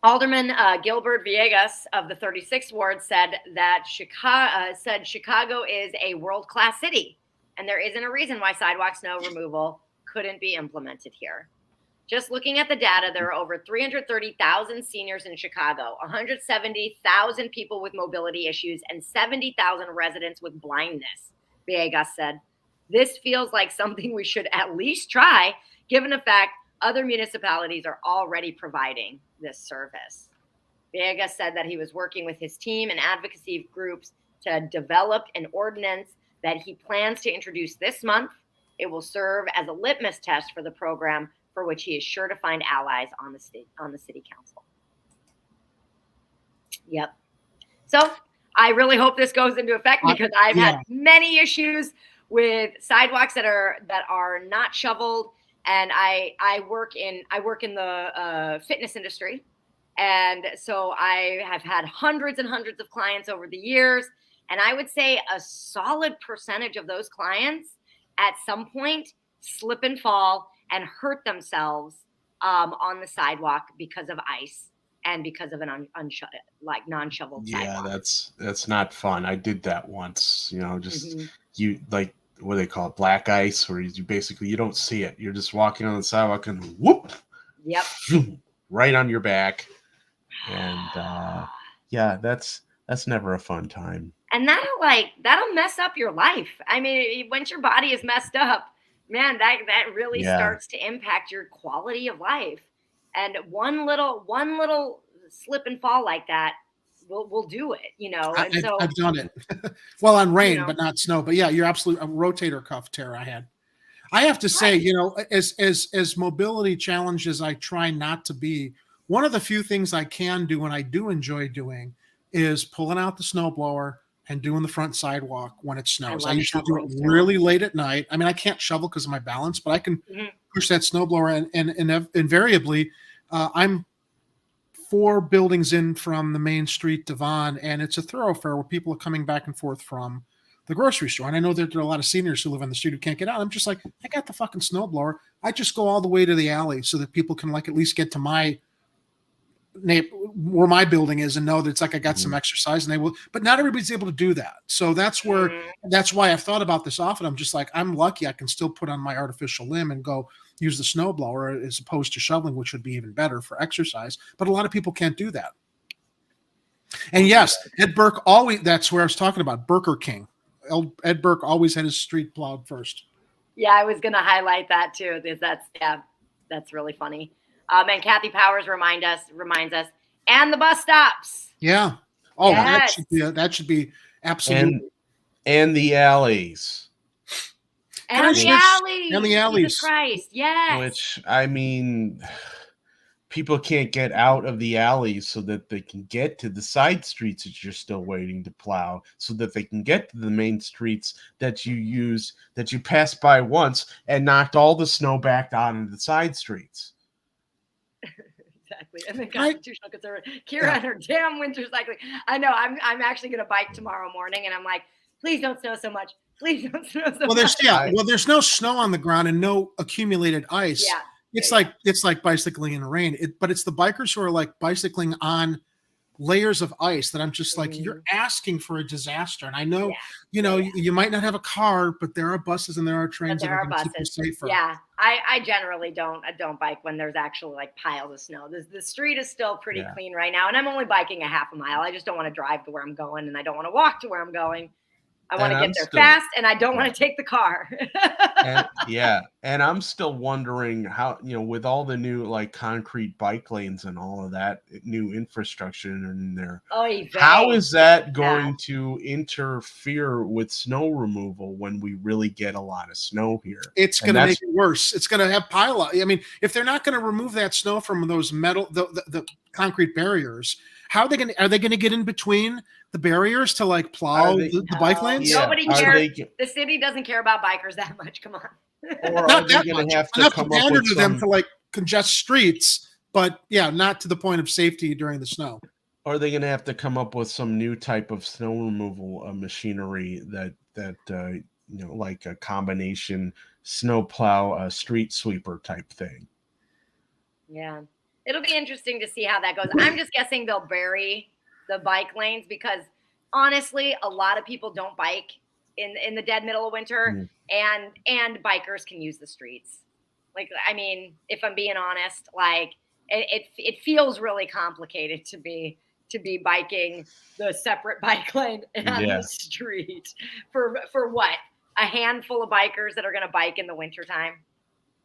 Alderman Gilbert Villegas of the 36th Ward said that Chicago is a world-class city, and there isn't a reason why sidewalk snow removal couldn't be implemented here. Just looking at the data, there are over 330,000 seniors in Chicago, 170,000 people with mobility issues, and 70,000 residents with blindness, Villegas said. This feels like something we should at least try, given the fact other municipalities are already providing this service. Villegas said that he was working with his team and advocacy groups to develop an ordinance that he plans to introduce this month. It will serve as a litmus test for the program, for which he is sure to find allies on the city council. Yep. So I really hope this goes into effect because I've had many issues with sidewalks that are not shoveled, and I work in the fitness industry, and so I have had hundreds and hundreds of clients over the years, and I would say a solid percentage of those clients at some point slip and fall and hurt themselves on the sidewalk because of ice and because of an non-shoveled sidewalk. Yeah, that's not fun. I did that once. You like what do they call it, black ice, where you basically you don't see it. You're just walking on the sidewalk and whoop. Yep. Right on your back, and that's never a fun time. And that'll mess up your life. I mean, once your body is messed up, man, that really starts to impact your quality of life. And one little slip and fall like that will do it, you know. And I've done it. Well, on rain, you know, but not snow. But yeah, you're absolutely a rotator cuff tear I had. I have to say, you know, as mobility challenges I try not to be, one of the few things I can do and I do enjoy doing is pulling out the snowblower and doing the front sidewalk when it snows. I usually do it really late at night. I mean, I can't shovel because of my balance, but I can push that snowblower and invariably I'm 4 buildings in from the main street, Devon, and it's a thoroughfare where people are coming back and forth from the grocery store. And I know that there are a lot of seniors who live on the street who can't get out. I'm just like, I got the fucking snowblower. I just go all the way to the alley so that people can like at least get to my where my building is and know that it's like I got some exercise, and they will, but not everybody's able to do that. So that's why I've thought about this often. I'm just like, I'm lucky I can still put on my artificial limb and go use the snowblower as opposed to shoveling, which would be even better for exercise. But a lot of people can't do that. And yes, Ed Burke always, that's where I was talking about Burger King. Ed Burke always had his street plowed first. Yeah, I was going to highlight that too, because that's really funny. And Kathy Powers reminds us, and the bus stops. Yeah. Oh, yes. that should be absolutely. And the alleys. And the alleys. And the alleys. Jesus Christ. Yes. Which, I mean, people can't get out of the alleys so that they can get to the side streets that you're still waiting to plow, so that they can get to the main streets that you use, that you passed by once and knocked all the snow back onto the side streets. Exactly. And the constitutional conservative Kira and her damn winter cycling. I know. I'm actually going to bike tomorrow morning, and I'm like, please don't snow so much. Please don't snow so much. There's no snow on the ground and no accumulated ice. Yeah. It's like bicycling in the rain. But it's the bikers who are like bicycling on layers of ice that I'm just like, you're asking for a disaster. And I know, you might not have a car, but there are buses and there are trains that are going to keep you safer. Yeah, I generally don't bike when there's actually like piles of snow. The street is still pretty clean right now, and I'm only biking a half a mile. I just don't want to drive to where I'm going, and I don't want to walk to where I'm going. I want to get there fast, and I don't want to take the car. and I'm still wondering how, with all the new like concrete bike lanes and all of that new infrastructure in there, how is that going to interfere with snow removal when we really get a lot of snow here? It's going to make it worse. It's going to have pile up. I mean, if they're not going to remove that snow from those the concrete barriers, how are they going to get in between the barriers to like plow the bike lanes? Nobody cares. The city doesn't care about bikers that much. Come on. Or are they going to have to come up with them to like congest streets, but not to the point of safety during the snow. Are they going to have to come up with some new type of snow removal machinery that like a combination snow plow, street sweeper type thing? Yeah. It'll be interesting to see how that goes. I'm just guessing they'll bury the bike lanes because honestly, a lot of people don't bike in the dead middle of winter, and bikers can use the streets. Like, I mean, if I'm being honest, like it feels really complicated to be biking the separate bike lane on the street for what? A handful of bikers that are going to bike in the wintertime.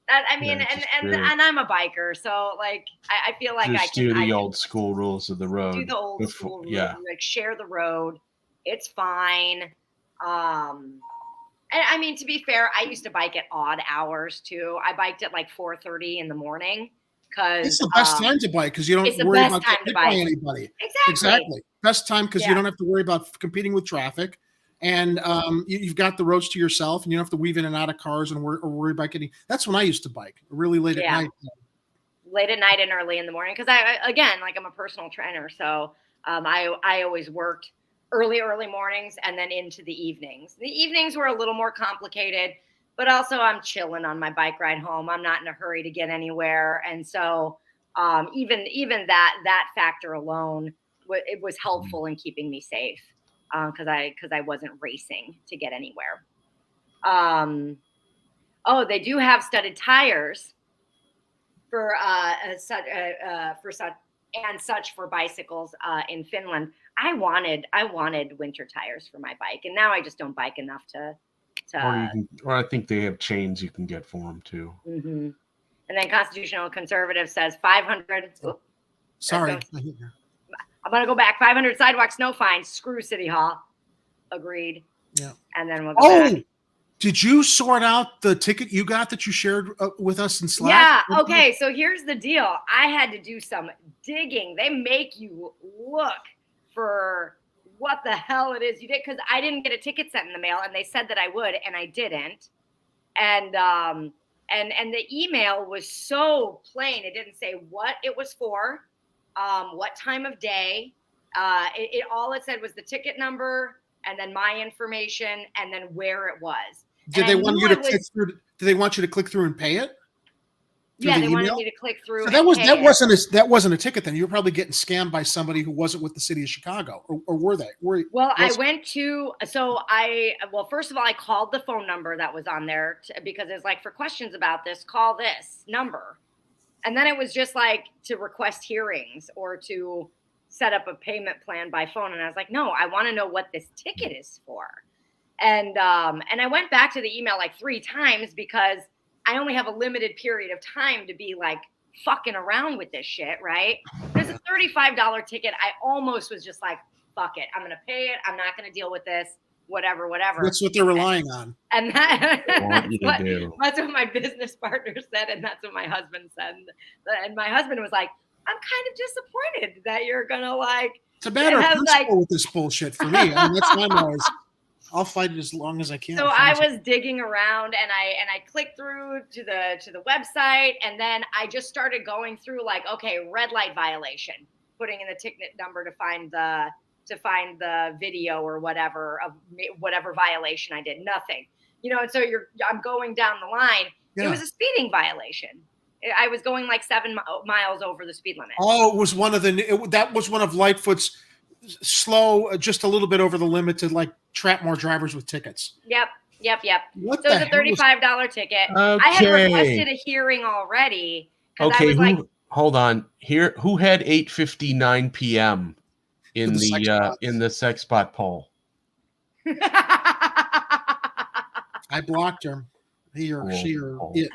I mean, and I'm a biker, so like I feel like I can do the old school rules of the road. Do the old school rules, like share the road. It's fine. And I mean, to be fair, I used to bike at odd hours too. I biked at like 4:30 in the morning because it's the best time to bike because you don't worry about getting by anybody. Exactly. Best time because you don't have to worry about competing with traffic. And you've got the roads to yourself, and you don't have to weave in and out of cars or worry about getting. That's when I used to bike, really late at night. Late at night and early in the morning, because I'm a personal trainer, so I always worked early mornings and then into the evenings. The evenings were a little more complicated, but also I'm chilling on my bike ride home. I'm not in a hurry to get anywhere, and so even that factor alone, it was helpful in keeping me safe. Because I wasn't racing to get anywhere. They do have studded tires for such for bicycles in Finland. I wanted winter tires for my bike, and now I just don't bike enough to Or I think they have chains you can get for them too. Mm-hmm. And then Constitutional Conservative says 500. Sorry. I'm going to go back. 500 sidewalk snow fines. Screw City Hall. Agreed. Yeah. And then we'll go back. Did you sort out the ticket you got that you shared with us in Slack? Yeah. Okay. So here's the deal. I had to do some digging. They make you look for what the hell it is you did, because I didn't get a ticket sent in the mail, and they said that I would, and I didn't. And the email was so plain. It didn't say what it was for, what time of day. All it said was the ticket number, and then my information, and then where it was. Did they want you to click through? Did they want you to click through and pay it? Yeah, they wanted me to click through. So that wasn't a ticket then. You were probably getting scammed by somebody who wasn't with the city of Chicago, or were they? I went to first of all, I called the phone number that was on there because it's like, for questions about this, call this number, and then it was just like to request hearings or to set up a payment plan by phone, and I was like, no, I want to know what this ticket is for, and I went back to the email like 3 times because I only have a limited period of time to be like fucking around with this shit, right? There's a $35 ticket. I almost was just like, fuck it. I'm going to pay it. I'm not going to deal with this. Whatever. That's what they're relying on. And that's what my business partner said. And that's what my husband said. And my husband was like, I'm kind of disappointed that you're going to like. It's a matter of principle with this bullshit for me. I mean, that's my noise. I'll fight it as long as I can. So I was digging around, and I clicked through to the website, and then I just started going through like, okay, red light violation, putting in the ticket number to find the video or whatever of whatever violation I did. Nothing, and so I'm going down the line. Yeah. It was a speeding violation. I was going like 7 miles over the speed limit. Oh, it was that was one of Lightfoot's slow, just a little bit over the limit to like trap more drivers with tickets. Yep. So What it was a $35 ticket. Okay. I had requested a hearing already. Okay, hold on. Here, who had 8:59 p.m. in the sex bot poll? I blocked her. He or she or it.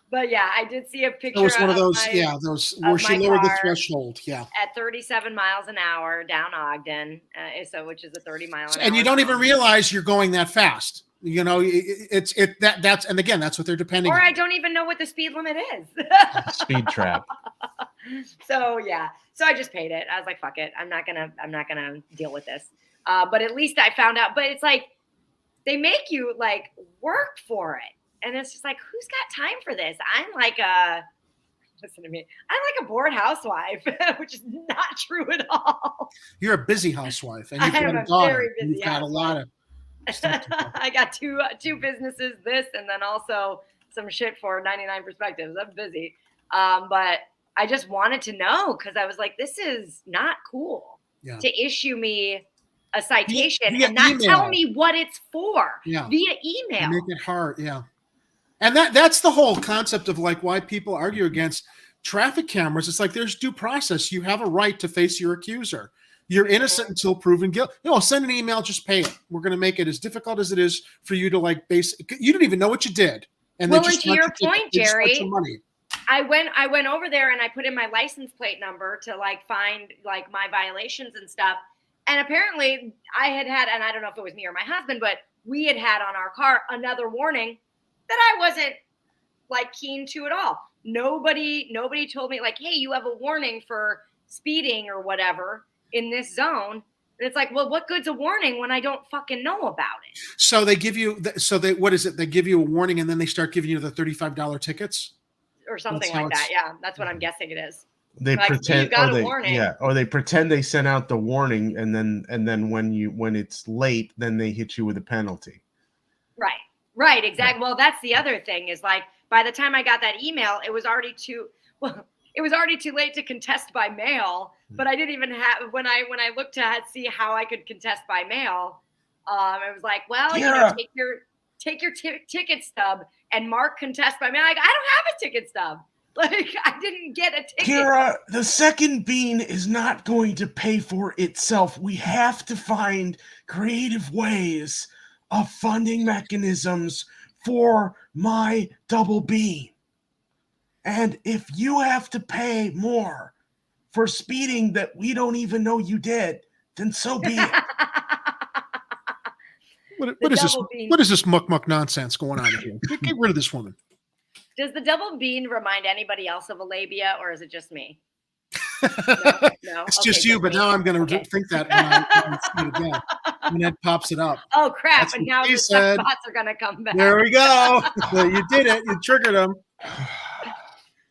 But yeah, I did see a picture. It was one of those, those where she lowered the threshold. Yeah. At 37 miles an hour down Ogden, which is a 30 mile an hour. And you don't even realize you're going that fast. That's and again, that's what they're depending on. Or I don't even know what the speed limit is. Speed trap. So yeah. So I just paid it. I was like, fuck it. I'm not gonna deal with this. But at least I found out. But it's like they make you like work for it. And it's just like, who's got time for this? Listen to me. I'm like a bored housewife, which is not true at all. You're a busy housewife, and you've got a daughter. You've got a lot of stuff to do. I got two businesses, this, and then also some shit for 99 Perspectives. I'm busy. But I just wanted to know because I was like, this is not cool to issue me a citation and not tell me what it's for via email. Make it hard, And that's the whole concept of like why people argue against traffic cameras. It's like there's due process. You have a right to face your accuser. You're innocent until proven guilty. Send an email, just pay it. We're going to make it as difficult as it is for you to like you didn't even know what you did. And well, and to your point, Jerry, I went over there and I put in my license plate number to like find like my violations and stuff. And apparently I had, and I don't know if it was me or my husband, but we had on our car another warning that I wasn't like keen to at all. Nobody told me like, hey, you have a warning for speeding or whatever in this zone. And it's like, well, what good's a warning when I don't fucking know about it? So they give you, what is it? They give you a warning and then they start giving you the $35 tickets? Or something like that. Yeah, that's what I'm guessing it is. They like, pretend, or they pretend they sent out the warning, and then when it's late, then they hit you with a penalty. Right, exactly. Well, that's the other thing is like by the time I got that email, it was already too late to contest by mail. But I didn't even have when I looked to see how I could contest by mail. It was like, well, take your ticket stub and mark contest by mail. Like, I don't have a ticket stub. Like, I didn't get a ticket. Kira, the second bean is not going to pay for itself. We have to find creative ways of funding mechanisms for my double beam. And if you have to pay more for speeding that we don't even know you did, then so be it. What is this? What is this muck nonsense going on here? Get rid of this woman. Does the double bean remind anybody else of a labia, or is it just me? No, it's just you. But now I'm going to think that when I see it again. When Ed pops it up. Oh crap! That's and now the said. spots are going to come back. There we go. You did it. You triggered them.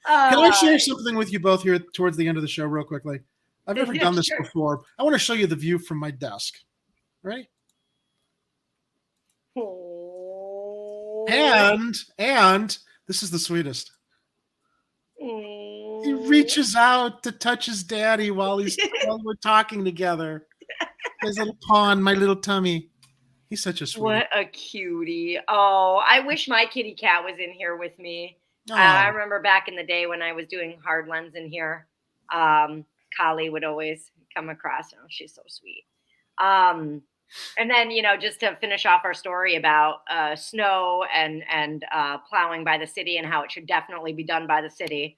Can I share something with you both here towards the end of the show real quickly? I've never done this before. I want to show you the view from my desk. Ready? And this is the sweetest. He reaches out to touch his daddy while we're talking together. His little paw on my little tummy. He's such a sweetie. What a cutie. Oh, I wish my kitty cat was in here with me. I remember back in the day when I was doing hard lens in here, Kali would always come across. Oh, she's so sweet. And then, just to finish off our story about snow and plowing by the city and how it should definitely be done by the city.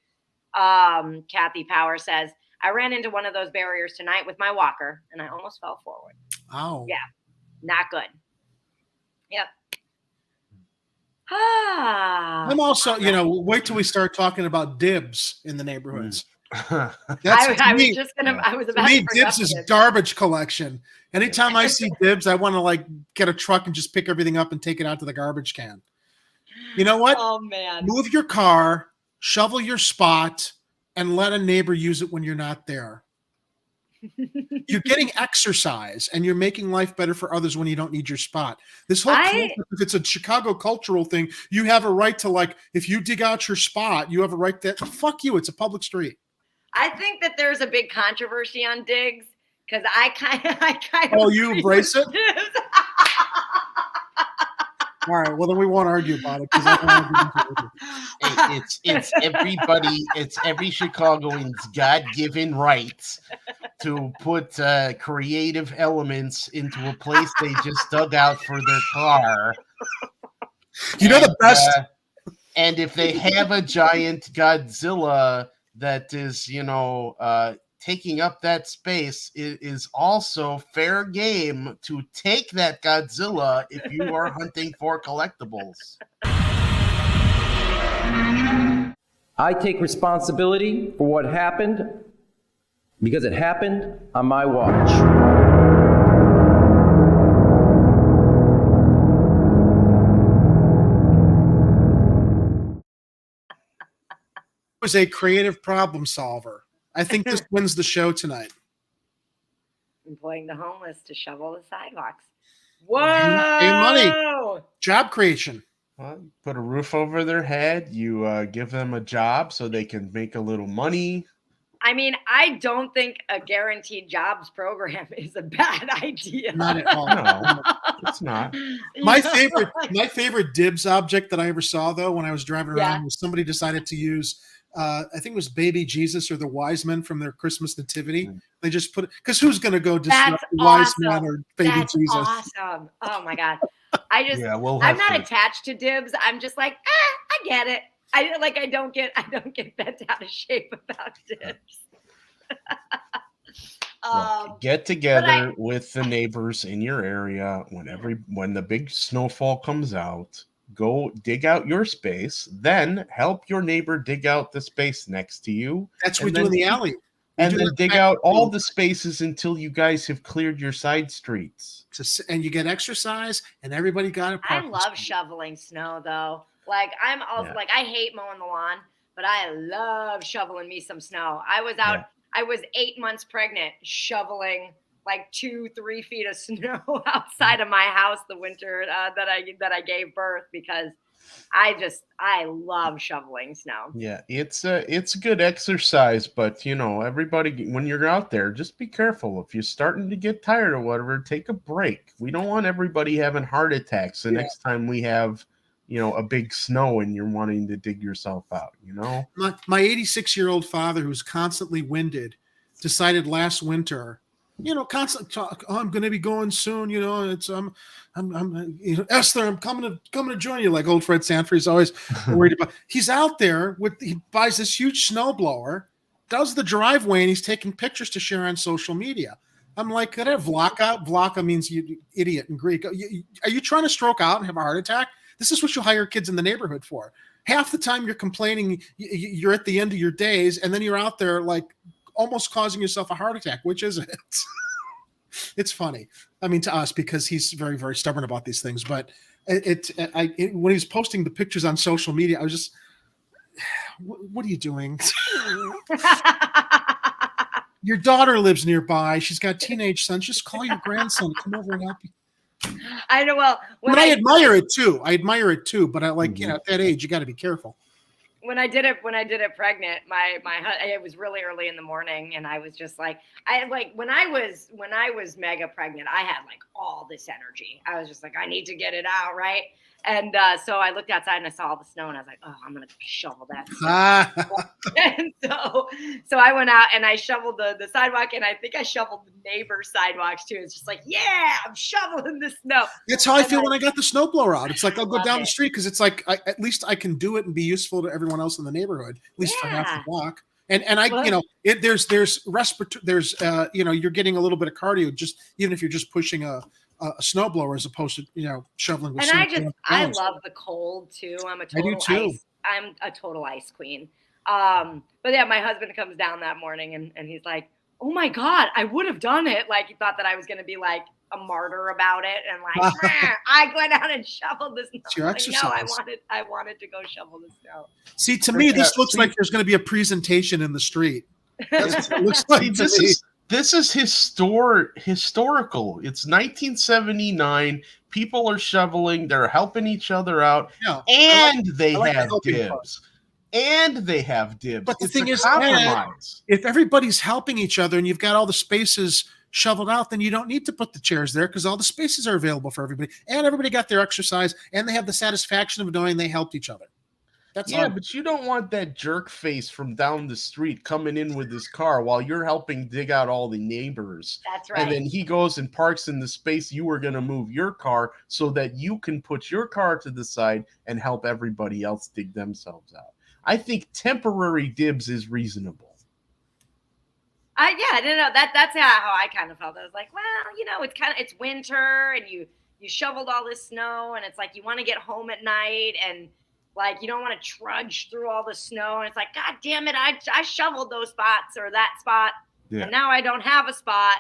Kathy Power says, I ran into one of those barriers tonight with my walker and I almost fell forward. Oh. Yeah. Not good. Yep. I'm also, wait till we start talking about dibs in the neighborhoods. I was about to bring dibs is garbage collection. Anytime I see dibs, I want to get a truck and just pick everything up and take it out to the garbage can. You know what? Oh man. Move your car, shovel your spot, and let a neighbor use it when you're not there. You're getting exercise and you're making life better for others when you don't need your spot. This whole concept, if it's a Chicago cultural thing, you have a right to if you dig out your spot, you have a right to fuck you. It's a public street. I think that there's a big controversy on digs because I kind of. Oh, you embrace it? All right. Well, then we won't argue about it because I don't want to It's everybody. It's every Chicagoan's God-given rights to put creative elements into a place they just dug out for their car. The best. And if they have a giant Godzilla that is, taking up that space, it is also fair game to take that Godzilla if you are hunting for collectibles. I take responsibility for what happened because it happened on my watch. Was a creative problem solver. I think this wins the show tonight. Employing the homeless to shovel the sidewalks. Whoa! Pay money. Job creation. Well, put a roof over their head. You give them a job so they can make a little money. I mean, I don't think a guaranteed jobs program is a bad idea. Not at all. No, it's not. My favorite dibs object that I ever saw, though, when I was driving around, was somebody decided to use I think it was baby Jesus or the wise men from their Christmas nativity. They just put it because who's going to go disrupt the wise men or baby Jesus? Awesome! Oh my god! I'm not attached to dibs. I'm just like, I get it. I don't get bent out of shape about dibs. Get together with the neighbors in your area when the big snowfall comes out. Go dig out your space, then help your neighbor dig out the space next to you. That's what we do in the alley. And then dig out all the spaces until you guys have cleared your side streets. And you get exercise, and everybody got a I love shoveling snow, though. I'm also I hate mowing the lawn, but I love shoveling me some snow. I was out. Yeah. I was 8 months pregnant, shoveling 2-3 feet of snow outside of my house the winter that I gave birth because I love shoveling snow. Yeah, it's a good exercise, but everybody, when you're out there, just be careful. If you're starting to get tired or whatever, take a break. We don't want everybody having heart attacks the next time we have a big snow and you're wanting to dig yourself out. My 86-year-old father, who's constantly winded, decided last winter constantly talk. Oh, I'm going to be going soon. It's Esther, I'm coming to join you. Like old Fred Sanford's always worried about. He's out there he buys this huge snowblower, does the driveway, and he's taking pictures to share on social media. I'm like, that Vlaka. Vlaka means you idiot in Greek. Are you trying to stroke out and have a heart attack? This is what you hire kids in the neighborhood for. Half the time you're complaining, you're at the end of your days, and then you're out there like almost causing yourself a heart attack, which is it. It's funny. I mean, to us, because he's very, very stubborn about these things. But when he was posting the pictures on social media, I was just, what are you doing? Your daughter lives nearby. She's got teenage sons. Just call your grandson. Come over and help you. I know. Well, I admire it too. But I like, at that age, you got to be careful. When I did it pregnant, it was really early in the morning, and I was just like, when I was mega pregnant, I had like all this energy. I was just like, I need to get it out, right? And so I looked outside and I saw all the snow, and I was like, oh, I'm gonna shovel that snow. And so I went out and I shoveled the sidewalk, and I think I shoveled the neighbor's sidewalks too. It's just like, yeah, I'm shoveling the snow. That's how I feel when I got the snowblower out. It's like I'll go down the street because it's like at least I can do it and be useful to everyone else in the neighborhood, at least for half the block. And there's you're getting a little bit of cardio just even if you're just pushing a snowblower as opposed to shoveling with and I love the cold too. I'm a total ice queen. But yeah, my husband comes down that morning and he's like, oh my God, I would have done it. Like he thought that I was going to be like a martyr about it. And like, I went out and shoveled the snow. It's your exercise. No, I wanted to go shovel the snow. See, to me, this looks like there's going to be a presentation in the street. That's what it looks like to me. This is historical. It's 1979. People are shoveling. They're helping each other out, and they have dibs. And they have dibs. But the thing is, if everybody's helping each other and you've got all the spaces shoveled out, then you don't need to put the chairs there because all the spaces are available for everybody. And everybody got their exercise, and they have the satisfaction of knowing they helped each other. But you don't want that jerk face from down the street coming in with his car while you're helping dig out all the neighbors. That's right. And then he goes and parks in the space you were going to move your car so that you can put your car to the side and help everybody else dig themselves out. I think temporary dibs is reasonable. I don't know. That's how I kind of felt. I was like, well, it's winter and you shoveled all this snow and it's like you want to get home at night and like you don't want to trudge through all the snow and it's like, God damn it, I shoveled those spots or that spot and now I don't have a spot.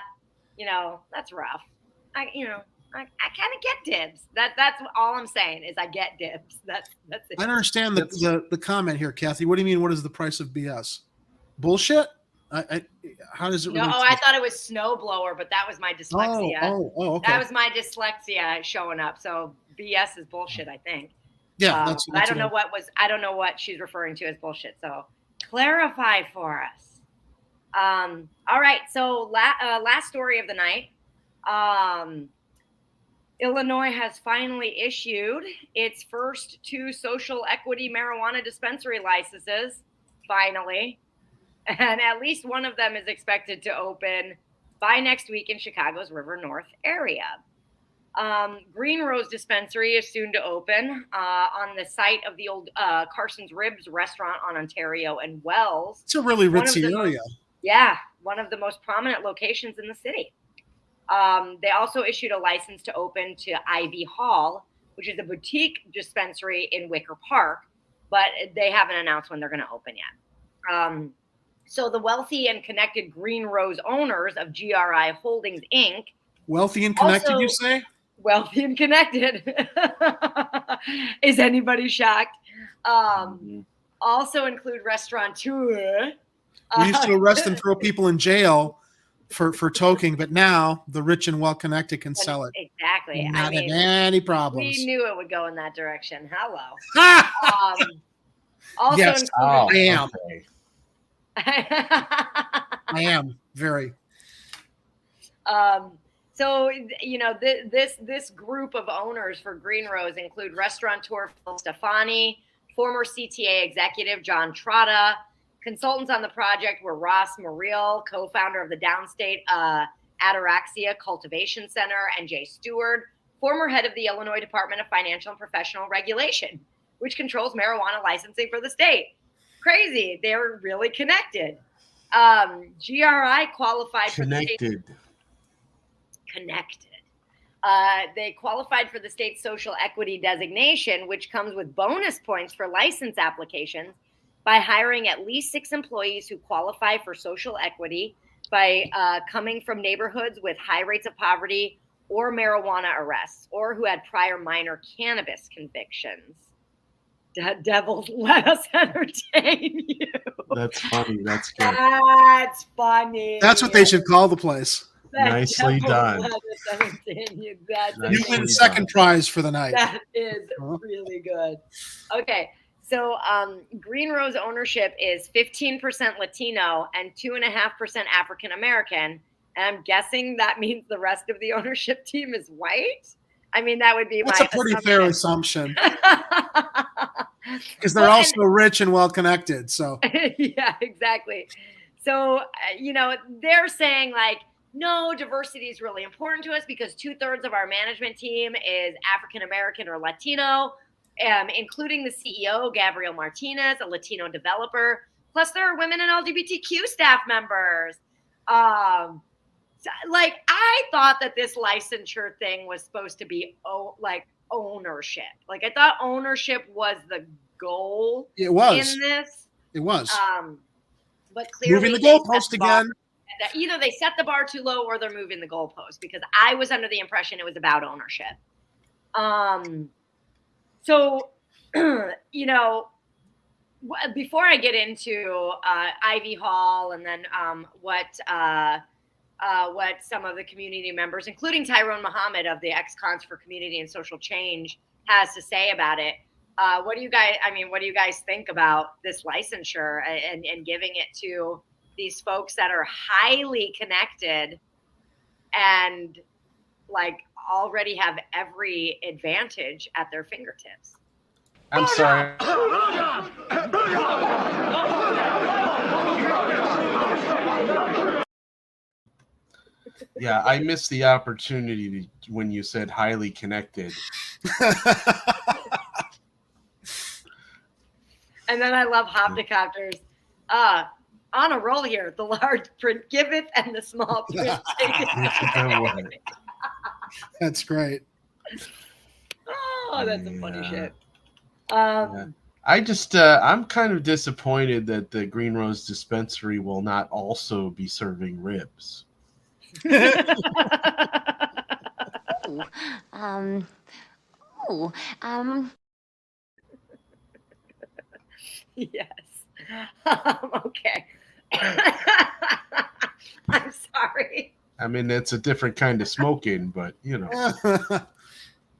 That's rough. I kind of get dibs. That's all I'm saying is I get dibs. That's it. I don't understand the comment here, Kathy. What do you mean? What is the price of BS? Bullshit? How does it? No, I thought it was snowblower, but that was my dyslexia. Oh, okay. That was my dyslexia showing up. So BS is bullshit, I think. Yeah, that's I don't know what she's referring to as bullshit. So clarify for us. All right. So last story of the night. Illinois has finally issued its first 2 social equity marijuana dispensary licenses. Finally. And at least one of them is expected to open by next week in Chicago's River North area. Green Rose Dispensary is soon to open on the site of the old Carson's Ribs restaurant on Ontario and Wells. It's a really ritzy area. One of the most prominent locations in the city. They also issued a license to open to Ivy Hall, which is a boutique dispensary in Wicker Park, but they haven't announced when they're going to open yet. So the wealthy and connected Green Rose owners of GRI Holdings, Inc. Wealthy and connected, you say? Wealthy and connected. Is anybody shocked? Also include restaurateur. We used to arrest and throw people in jail for toking, but now the rich and well-connected can sell it. Exactly. Not any problems. We knew it would go in that direction. Hello. Also yes, include, I am. I am very. So, this group of owners for Green Rose include restaurateur Phil Stefani, former CTA executive John Trotta. Consultants on the project were Ross Muriel, co-founder of the Downstate Ataraxia Cultivation Center, and Jay Stewart, former head of the Illinois Department of Financial and Professional Regulation, which controls marijuana licensing for the state. Crazy. They're really connected. GRI qualified for the state. Connected. They qualified for the state's social equity designation, which comes with bonus points for license applications by hiring at least 6 employees who qualify for social equity by coming from neighborhoods with high rates of poverty or marijuana arrests, or who had prior minor cannabis convictions. Devils, let us entertain you. That's funny. That's good. That's funny. That's what they should call the place. Nicely done. You win second prize for the night. That is really good. Okay, so Green Rose ownership is 15% Latino and 2.5% African American. And I'm guessing that means the rest of the ownership team is white. I mean, that would be That's a pretty fair assumption. Because they're also rich and well connected. So yeah, exactly. So they're saying like, no, diversity is really important to us because 2/3 of our management team is African American or Latino, including the CEO, Gabriel Martinez, a Latino developer. Plus, there are women and LGBTQ staff members. Like, I thought that this licensure thing was supposed to be ownership. Like, I thought ownership was the goal. It was in this. It was. But clearly, moving the goalpost again. Either they set the bar too low or they're moving the goalpost, because I was under the impression it was about ownership. So, before I get into Ivy Hall and then what some of the community members, including Tyrone Muhammad of the Ex-Cons for Community and Social Change, has to say about it. What do you guys think about this licensure and giving it to these folks that are highly connected and like already have every advantage at their fingertips? I'm sorry. Yeah, I missed the opportunity when you said highly connected. And then I love Hopticopters. On a roll here. The large print giveth and the small print taketh. That's great. Oh, that's some funny shit. I just, I'm kind of disappointed that the Green Rose dispensary will not also be serving ribs. Yes. Okay. I'm sorry. I mean, it's a different kind of smoking, but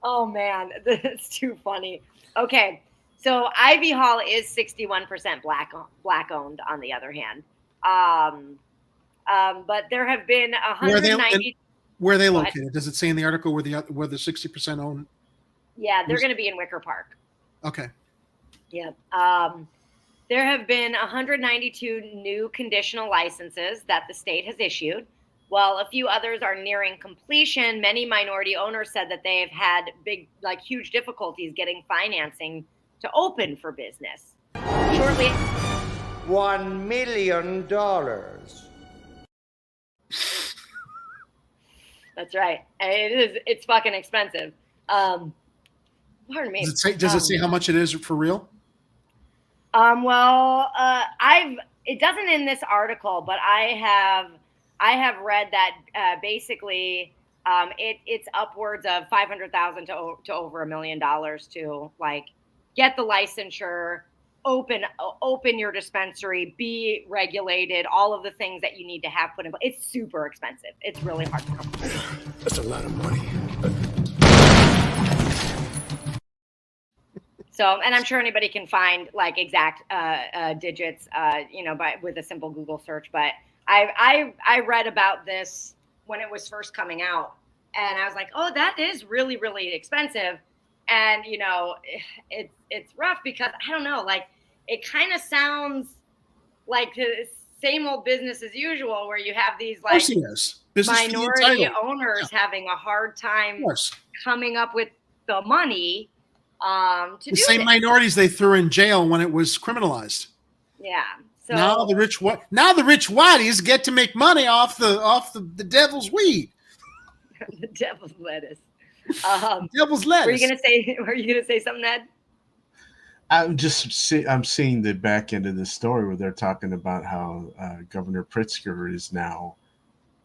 Oh man, that's too funny. Okay, so Ivy Hall is 61% black owned. On the other hand, but there have been 190. Where are they located? Does it say in the article where the 60% own? Yeah, they're going to be in Wicker Park. Okay. Yeah. There have been 192 new conditional licenses that the state has issued. While a few others are nearing completion, many minority owners said that they have had huge difficulties getting financing to open for business. Shortly, $1 million. That's right. It's fucking expensive. Pardon me. Does it say how much it is for real? It doesn't in this article, but I have read that basically it's upwards of $500,000 to over $1 million to get the licensure, open your dispensary, be regulated, all of the things that you need to have put in place. It's super expensive. It's really hard to come by. That's a lot of money. So, and I'm sure anybody can find exact digits, with a simple Google search. But I read about this when it was first coming out, and I was like, oh, that is really, really expensive. And it's rough because I don't know, it kind of sounds like the same old business as usual, where you have these Of course it is. minority owners having a hard time coming up with the money to do the same this. minorities they threw in jail when it was criminalized. Yeah. So now the rich whiteys get to make money off the devil's weed. The devil's lettuce. Devil's lettuce. Were you gonna say something, Ed? I'm seeing the back end of this story where they're talking about how Governor Pritzker is now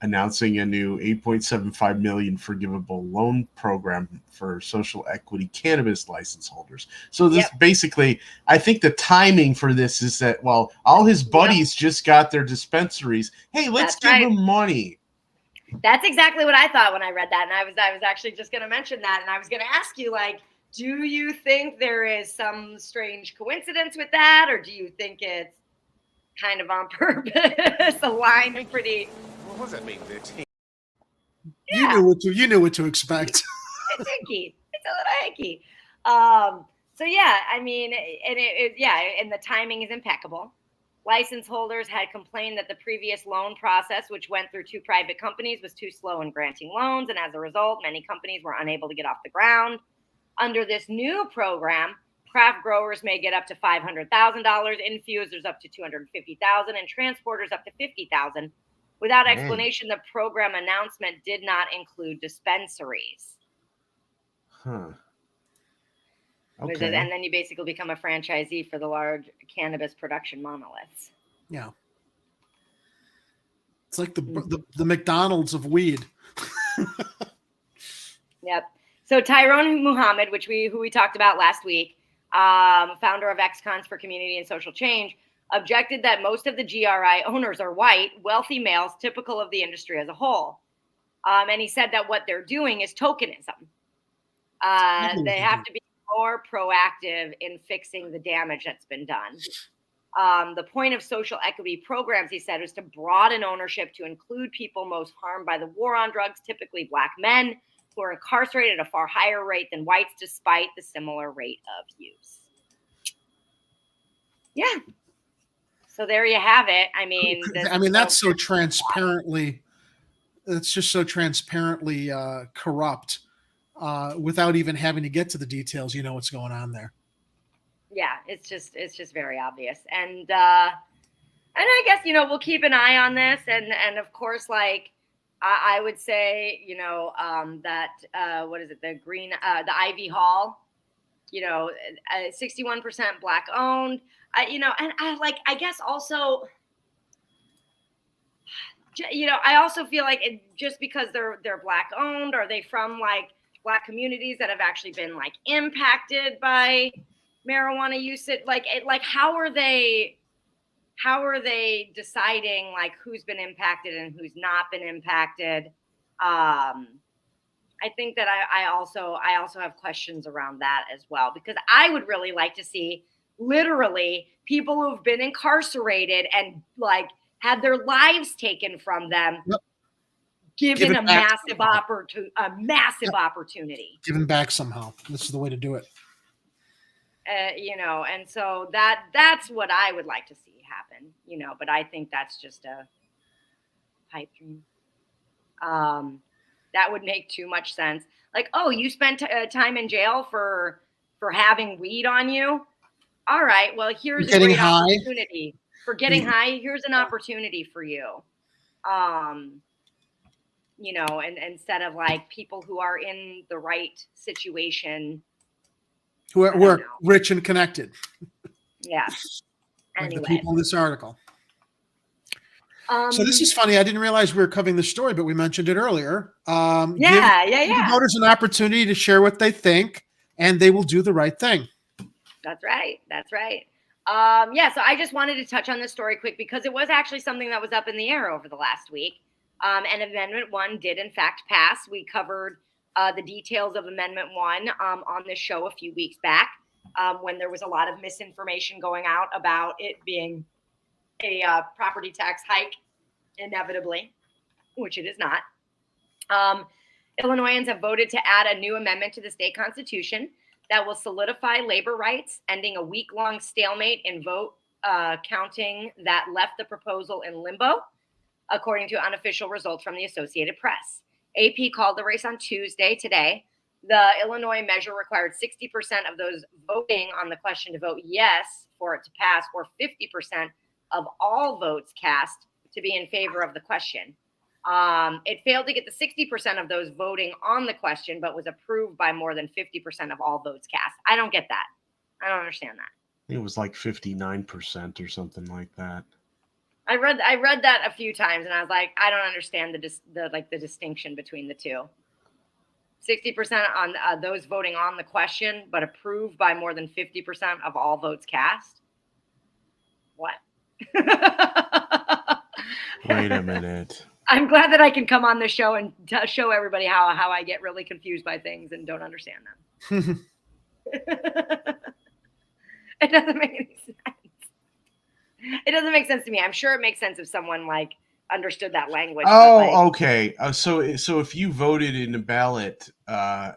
announcing a new $8.75 million forgivable loan program for social equity cannabis license holders. So this basically, I think the timing for this is that, well, all his buddies just got their dispensaries. Hey, let's give them money. That's exactly what I thought when I read that. And I was actually just going to mention that. And I was going to ask you, like, do you think there is some strange coincidence with that? Or do you think it's kind of on purpose, aligned pretty? What does that mean, bitch? Yeah. You knew what to expect. It's hinky. It's a little hinky. So yeah, I mean, and the timing is impeccable. License holders had complained that the previous loan process, which went through 2 private companies, was too slow in granting loans, and as a result, many companies were unable to get off the ground. Under this new program, craft growers may get up to $500,000, infusers up to $250,000, and transporters up to $50,000. Without explanation, the program announcement did not include dispensaries. Huh. Okay. And then you basically become a franchisee for the large cannabis production monoliths. Yeah. It's like the McDonald's of weed. Yep. So Tyrone Muhammad, who we talked about last week, founder of Ex-Cons for Community and Social Change, objected that most of the GRI owners are white, wealthy males, typical of the industry as a whole. And he said that what they're doing is tokenism. They have to be more proactive in fixing the damage that's been done. The point of social equity programs, he said, was to broaden ownership to include people most harmed by the war on drugs, typically Black men, who are incarcerated at a far higher rate than whites, despite the similar rate of use. Yeah. So there you have it. I mean, that's so transparently. It's just so transparently corrupt, without even having to get to the details. You know what's going on there. Yeah, it's just very obvious, and I guess we'll keep an eye on this, and of course, like I would say, that what is it? The the Ivy Hall, 61% Black owned. I guess also, I also feel like just because they're Black owned, are they from like Black communities that have actually been like impacted by marijuana use? How are they deciding like who's been impacted and who's not been impacted? I think that I also have questions around that as well, because I would really like to see literally people who've been incarcerated and like had their lives taken from them, given a massive opportunity. Given back somehow. This is the way to do it. And so that's what I would like to see happen, but I think that's just a pipe dream. That would make too much sense. Like, oh, you spent time in jail for having weed on you. All right, well, here's a great opportunity for getting high. Here's an opportunity for you. And instead of like people who are in the right situation, who are rich and connected. Yeah. Like anyway. the people in this article. So this is funny. I didn't realize we were covering the story, but we mentioned it earlier. Give voters an opportunity to share what they think, and they will do the right thing. That's right. So I just wanted to touch on this story quick because it was actually something that was up in the air over the last week. And Amendment 1 did, in fact, pass. We covered the details of Amendment 1 on this show a few weeks back when there was a lot of misinformation going out about it being a property tax hike, inevitably, which it is not. Illinoisans have voted to add a new amendment to the state constitution that will solidify labor rights, ending a week-long stalemate in vote counting that left the proposal in limbo. according to unofficial results from the Associated Press. AP called the race on Tuesday, today. The Illinois measure required 60% of those voting on the question to vote yes for it to pass, or 50% of all votes cast to be in favor of the question. It failed to get the 60% of those voting on the question, but was approved by more than 50% of all votes cast. I don't get that. I don't understand that. It was like 59% or something like that. I read that a few times, and I was like, I don't understand the distinction between the two. 60% on those voting on the question, but approved by more than 50% of all votes cast. What? Wait a minute. I'm glad that I can come on this show and show everybody how I get really confused by things and don't understand them. It doesn't make any sense. It doesn't make sense to me. I'm sure it makes sense if someone like understood that language. Oh, okay. So if you voted in a ballot,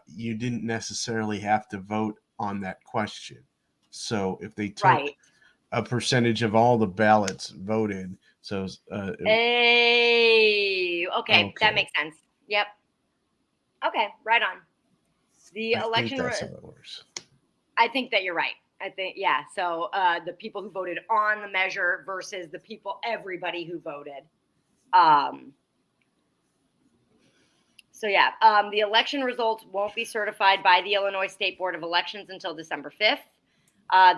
you didn't necessarily have to vote on that question. So if they took a percentage of all the ballots voted, so hey, okay, that makes sense. Yep. Okay, right on. The election. That's how it works. I think that you're right. I think, yeah. So the people who voted on the measure versus everybody who voted. So yeah, the election results won't be certified by the Illinois State Board of Elections until December 5th.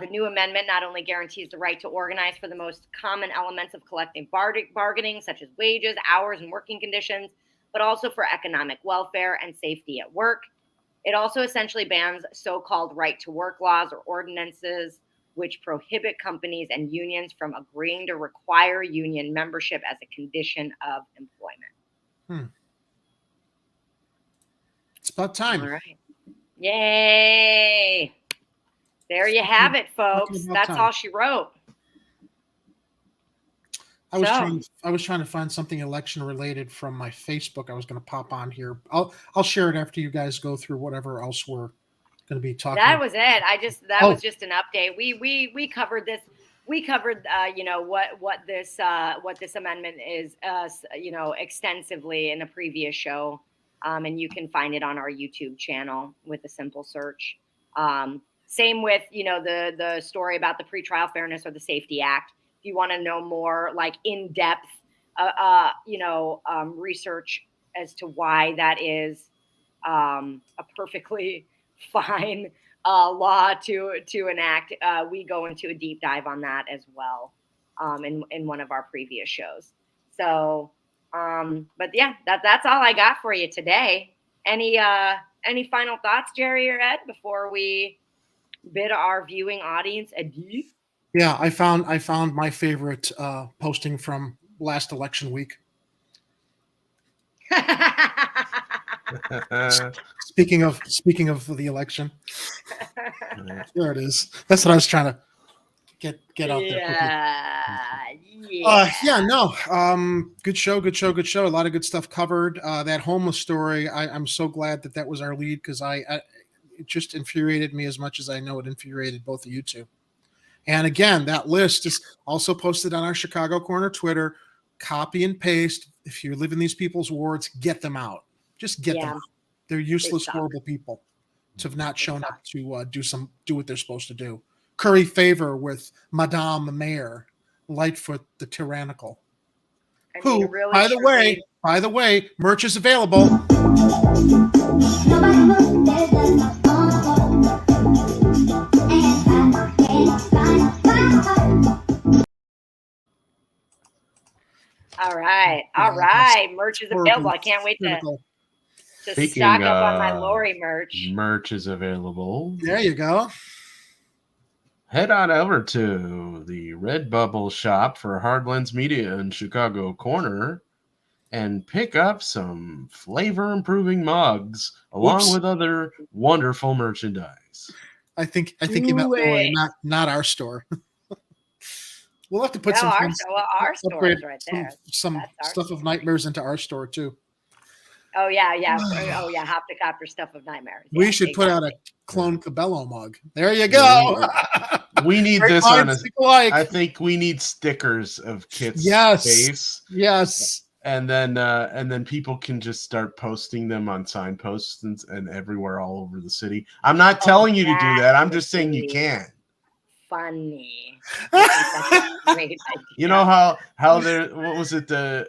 The new amendment not only guarantees the right to organize for the most common elements of collective bargaining, such as wages, hours, and working conditions, but also for economic welfare and safety at work. It also essentially bans so-called right-to-work laws or ordinances, which prohibit companies and unions from agreeing to require union membership as a condition of employment. It's about time. All right. Yay. There you have it, folks. That's all she wrote. I was trying to find something election related from my Facebook. I was going to pop on here. I'll share it after you guys go through whatever else we're going to be talking That about. was it. That was just an update. We covered this. We covered what this amendment is extensively in a previous show. And you can find it on our YouTube channel with a simple search. Same with the story about the pretrial fairness or the Safety Act. If you want to know more like in-depth research as to why that is a perfectly fine law to enact, we go into a deep dive on that as well in one of our previous shows. So but yeah, that's all I got for you today. Any final thoughts, Jerry or Ed, before we bid our viewing audience adieu? Yeah, I found my favorite posting from last election week. Speaking of the election, there it is. That's what I was trying to get out there. Good show. A lot of good stuff covered. That homeless story, I'm so glad that was our lead, because it just infuriated me as much as I know it infuriated both of you two. And again, that list is also posted on our Chicago Corner Twitter. Copy and paste. If you live in these people's wards, get them out. Just get them out. They're useless, horrible people to have not shown up to do what they're supposed to do. Curry favor with Madame Mayor Lightfoot the Tyrannical. Who, really by the way, merch is available. All right. Merch is available. I can't wait to stock up on my Lori merch. Merch is available. There you go. Head on over to the Redbubble shop for Hardlens Media in Chicago Corner and pick up some flavor-improving mugs along with other wonderful merchandise. I think you meant Lori, not our store. We'll have to put our store is right there. Some stuff of nightmares into our store too. Oh yeah. Hoptocopter stuff of nightmares. We should put out a clone Cabello mug. There you go. We need this on I think we need stickers of Kit's face. Yes. and then people can just start posting them on signposts and everywhere all over the city. I'm not telling you to do that. I'm just saying you can. Funny. I think that's a great idea. You know how there, what was it, that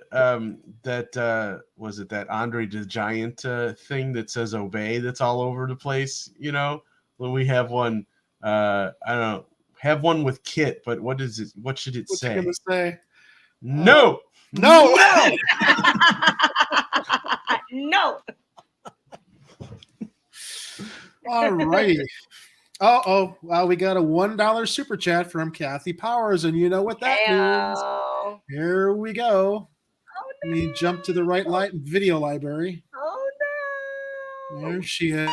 was it that Andre the Giant thing that says obey that's all over the place, you know? Well, we have one, I don't know, have one with Kit, but what is it? What should it say? What's it gonna say? No. No. No. All righty. Well, we got a $1 super chat from Kathy Powers, and you know what that means. Here we go. Oh, no. We jump to the right video library. Oh no. There she is.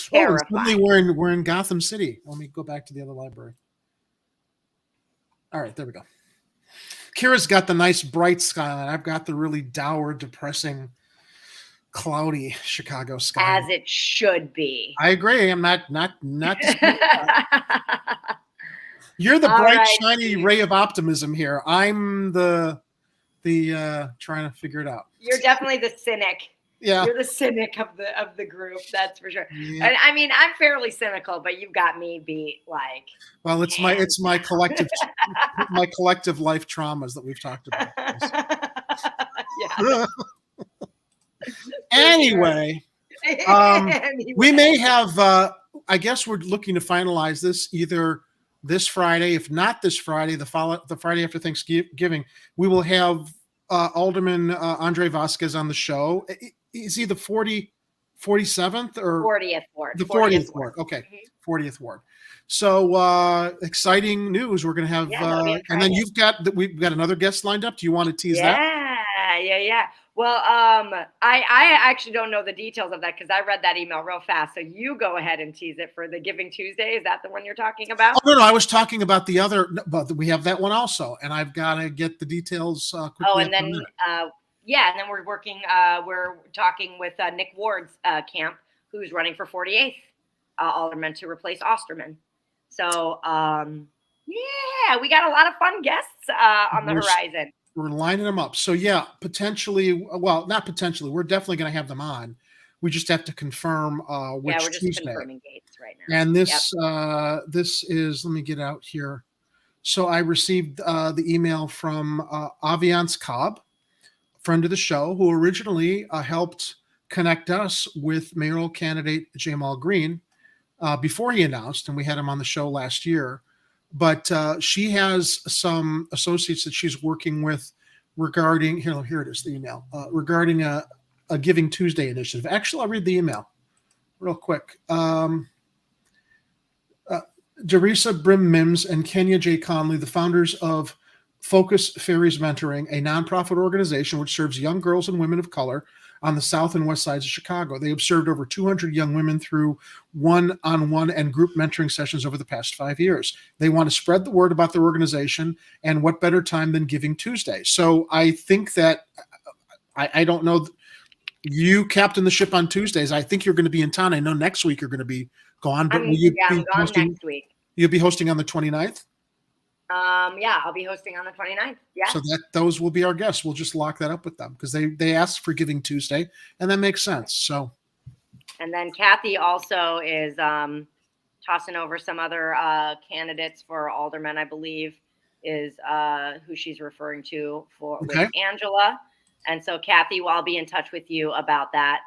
Terrifying. We're in Gotham City. Let me go back to the other library. All right, there we go. Kira's got the nice bright skyline. I've got the really dour, depressing, cloudy Chicago sky. As it should be. I agree. I'm not. You're the bright, shiny ray of optimism here. I'm the trying to figure it out. You're definitely the cynic. Yeah. You're the cynic of the group, that's for sure. Yeah. And I mean, I'm fairly cynical, but you've got me beat like. Well, it's my collective my collective life traumas that we've talked about. Yeah. Anyway, we may have I guess we're looking to finalize this either this Friday, if not this Friday, the Friday after Thanksgiving. We will have Alderman Andre Vasquez on the show. Is he the 47th or 40th ward? The 40th ward. Okay, 40th ward. So exciting news. We're going to have, and then we've got another guest lined up. Do you want to tease that? Yeah. Well, I actually don't know the details of that because I read that email real fast. So you go ahead and tease it for the Giving Tuesday. Is that the one you're talking about? Oh, no, I was talking about the other, but we have that one also, and I've got to get the details quickly. Oh, and then and then we're working. We're talking with Nick Ward's camp, who's running for 48th alderman to replace Osterman. So we got a lot of fun guests on the horizon. We're lining them up. So potentially, well, not potentially, we're definitely going to have them on. We just have to confirm which we're just Tuesday. confirming dates right now. And this is, let me get out here. So I received the email from Aviance Cobb, friend of the show, who originally helped connect us with mayoral candidate Jamal Green before he announced, and we had him on the show last year. But she has some associates that she's working with regarding, here it is, the email, regarding a Giving Tuesday initiative. Actually, I'll read the email real quick. Derisa Brim Mims and Kenya J. Conley, the founders of Focus Fairies Mentoring, a nonprofit organization which serves young girls and women of color on the south and west sides of Chicago. They have served over 200 young women through one-on-one and group mentoring sessions over the past 5 years. They want to spread the word about their organization, and what better time than Giving Tuesday? So I think that, I don't know, you captain the ship on Tuesdays. I think you're going to be in town. I know next week you're going to be gone, but will you be I'm gone hosting next week. You'll be hosting on the 29th? I'll be hosting on the 29th. Yeah. So those will be our guests. We'll just lock that up with them because they asked for Giving Tuesday, and that makes sense. So. And then Kathy also is tossing over some other candidates for alderman, I believe, is who she's referring to with Angela. And so Kathy, I'll be in touch with you about that.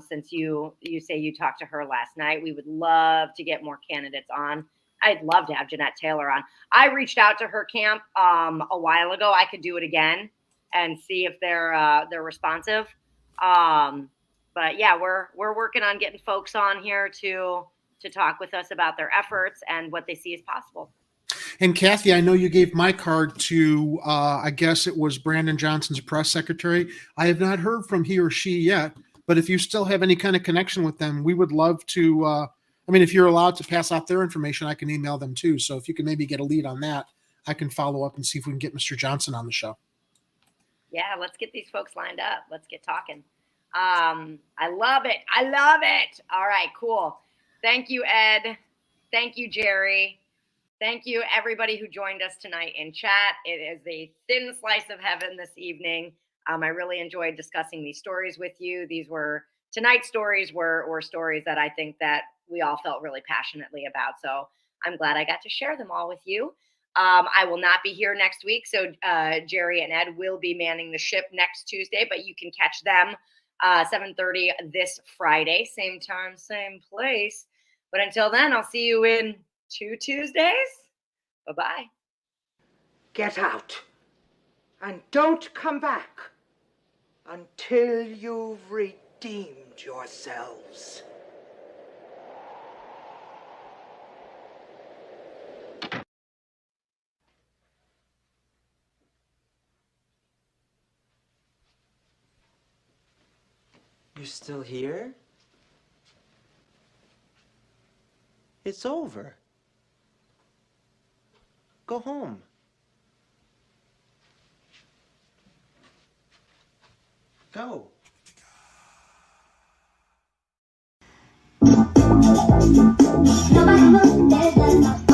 Since you say you talked to her last night, we would love to get more candidates on. I'd love to have Jeanette Taylor on. I reached out to her camp a while ago. I could do it again and see if they're responsive. But yeah, we're working on getting folks on here to talk with us about their efforts and what they see as possible. And Kathy, I know you gave my card to, I guess it was Brandon Johnson's press secretary. I have not heard from he or she yet, but if you still have any kind of connection with them, we would love to, if you're allowed to pass out their information, I can email them too. So if you can maybe get a lead on that, I can follow up and see if we can get Mr. Johnson on the show. Yeah, let's get these folks lined up. Let's get talking. I love it. All right, cool. Thank you, Ed. Thank you, Jerry. Thank you, everybody who joined us tonight in chat. It is a thin slice of heaven this evening. I really enjoyed discussing these stories with you. Tonight's stories were stories that I think that we all felt really passionately about. So I'm glad I got to share them all with you. I will not be here next week, so Jerry and Ed will be manning the ship next Tuesday, but you can catch them 7:30 this Friday, same time, same place. But until then, I'll see you in 2 Tuesdays. Bye-bye. Get out. And don't come back until you've redeemed yourselves. You're still here? It's over. Go home. Go. Nobody knows there's a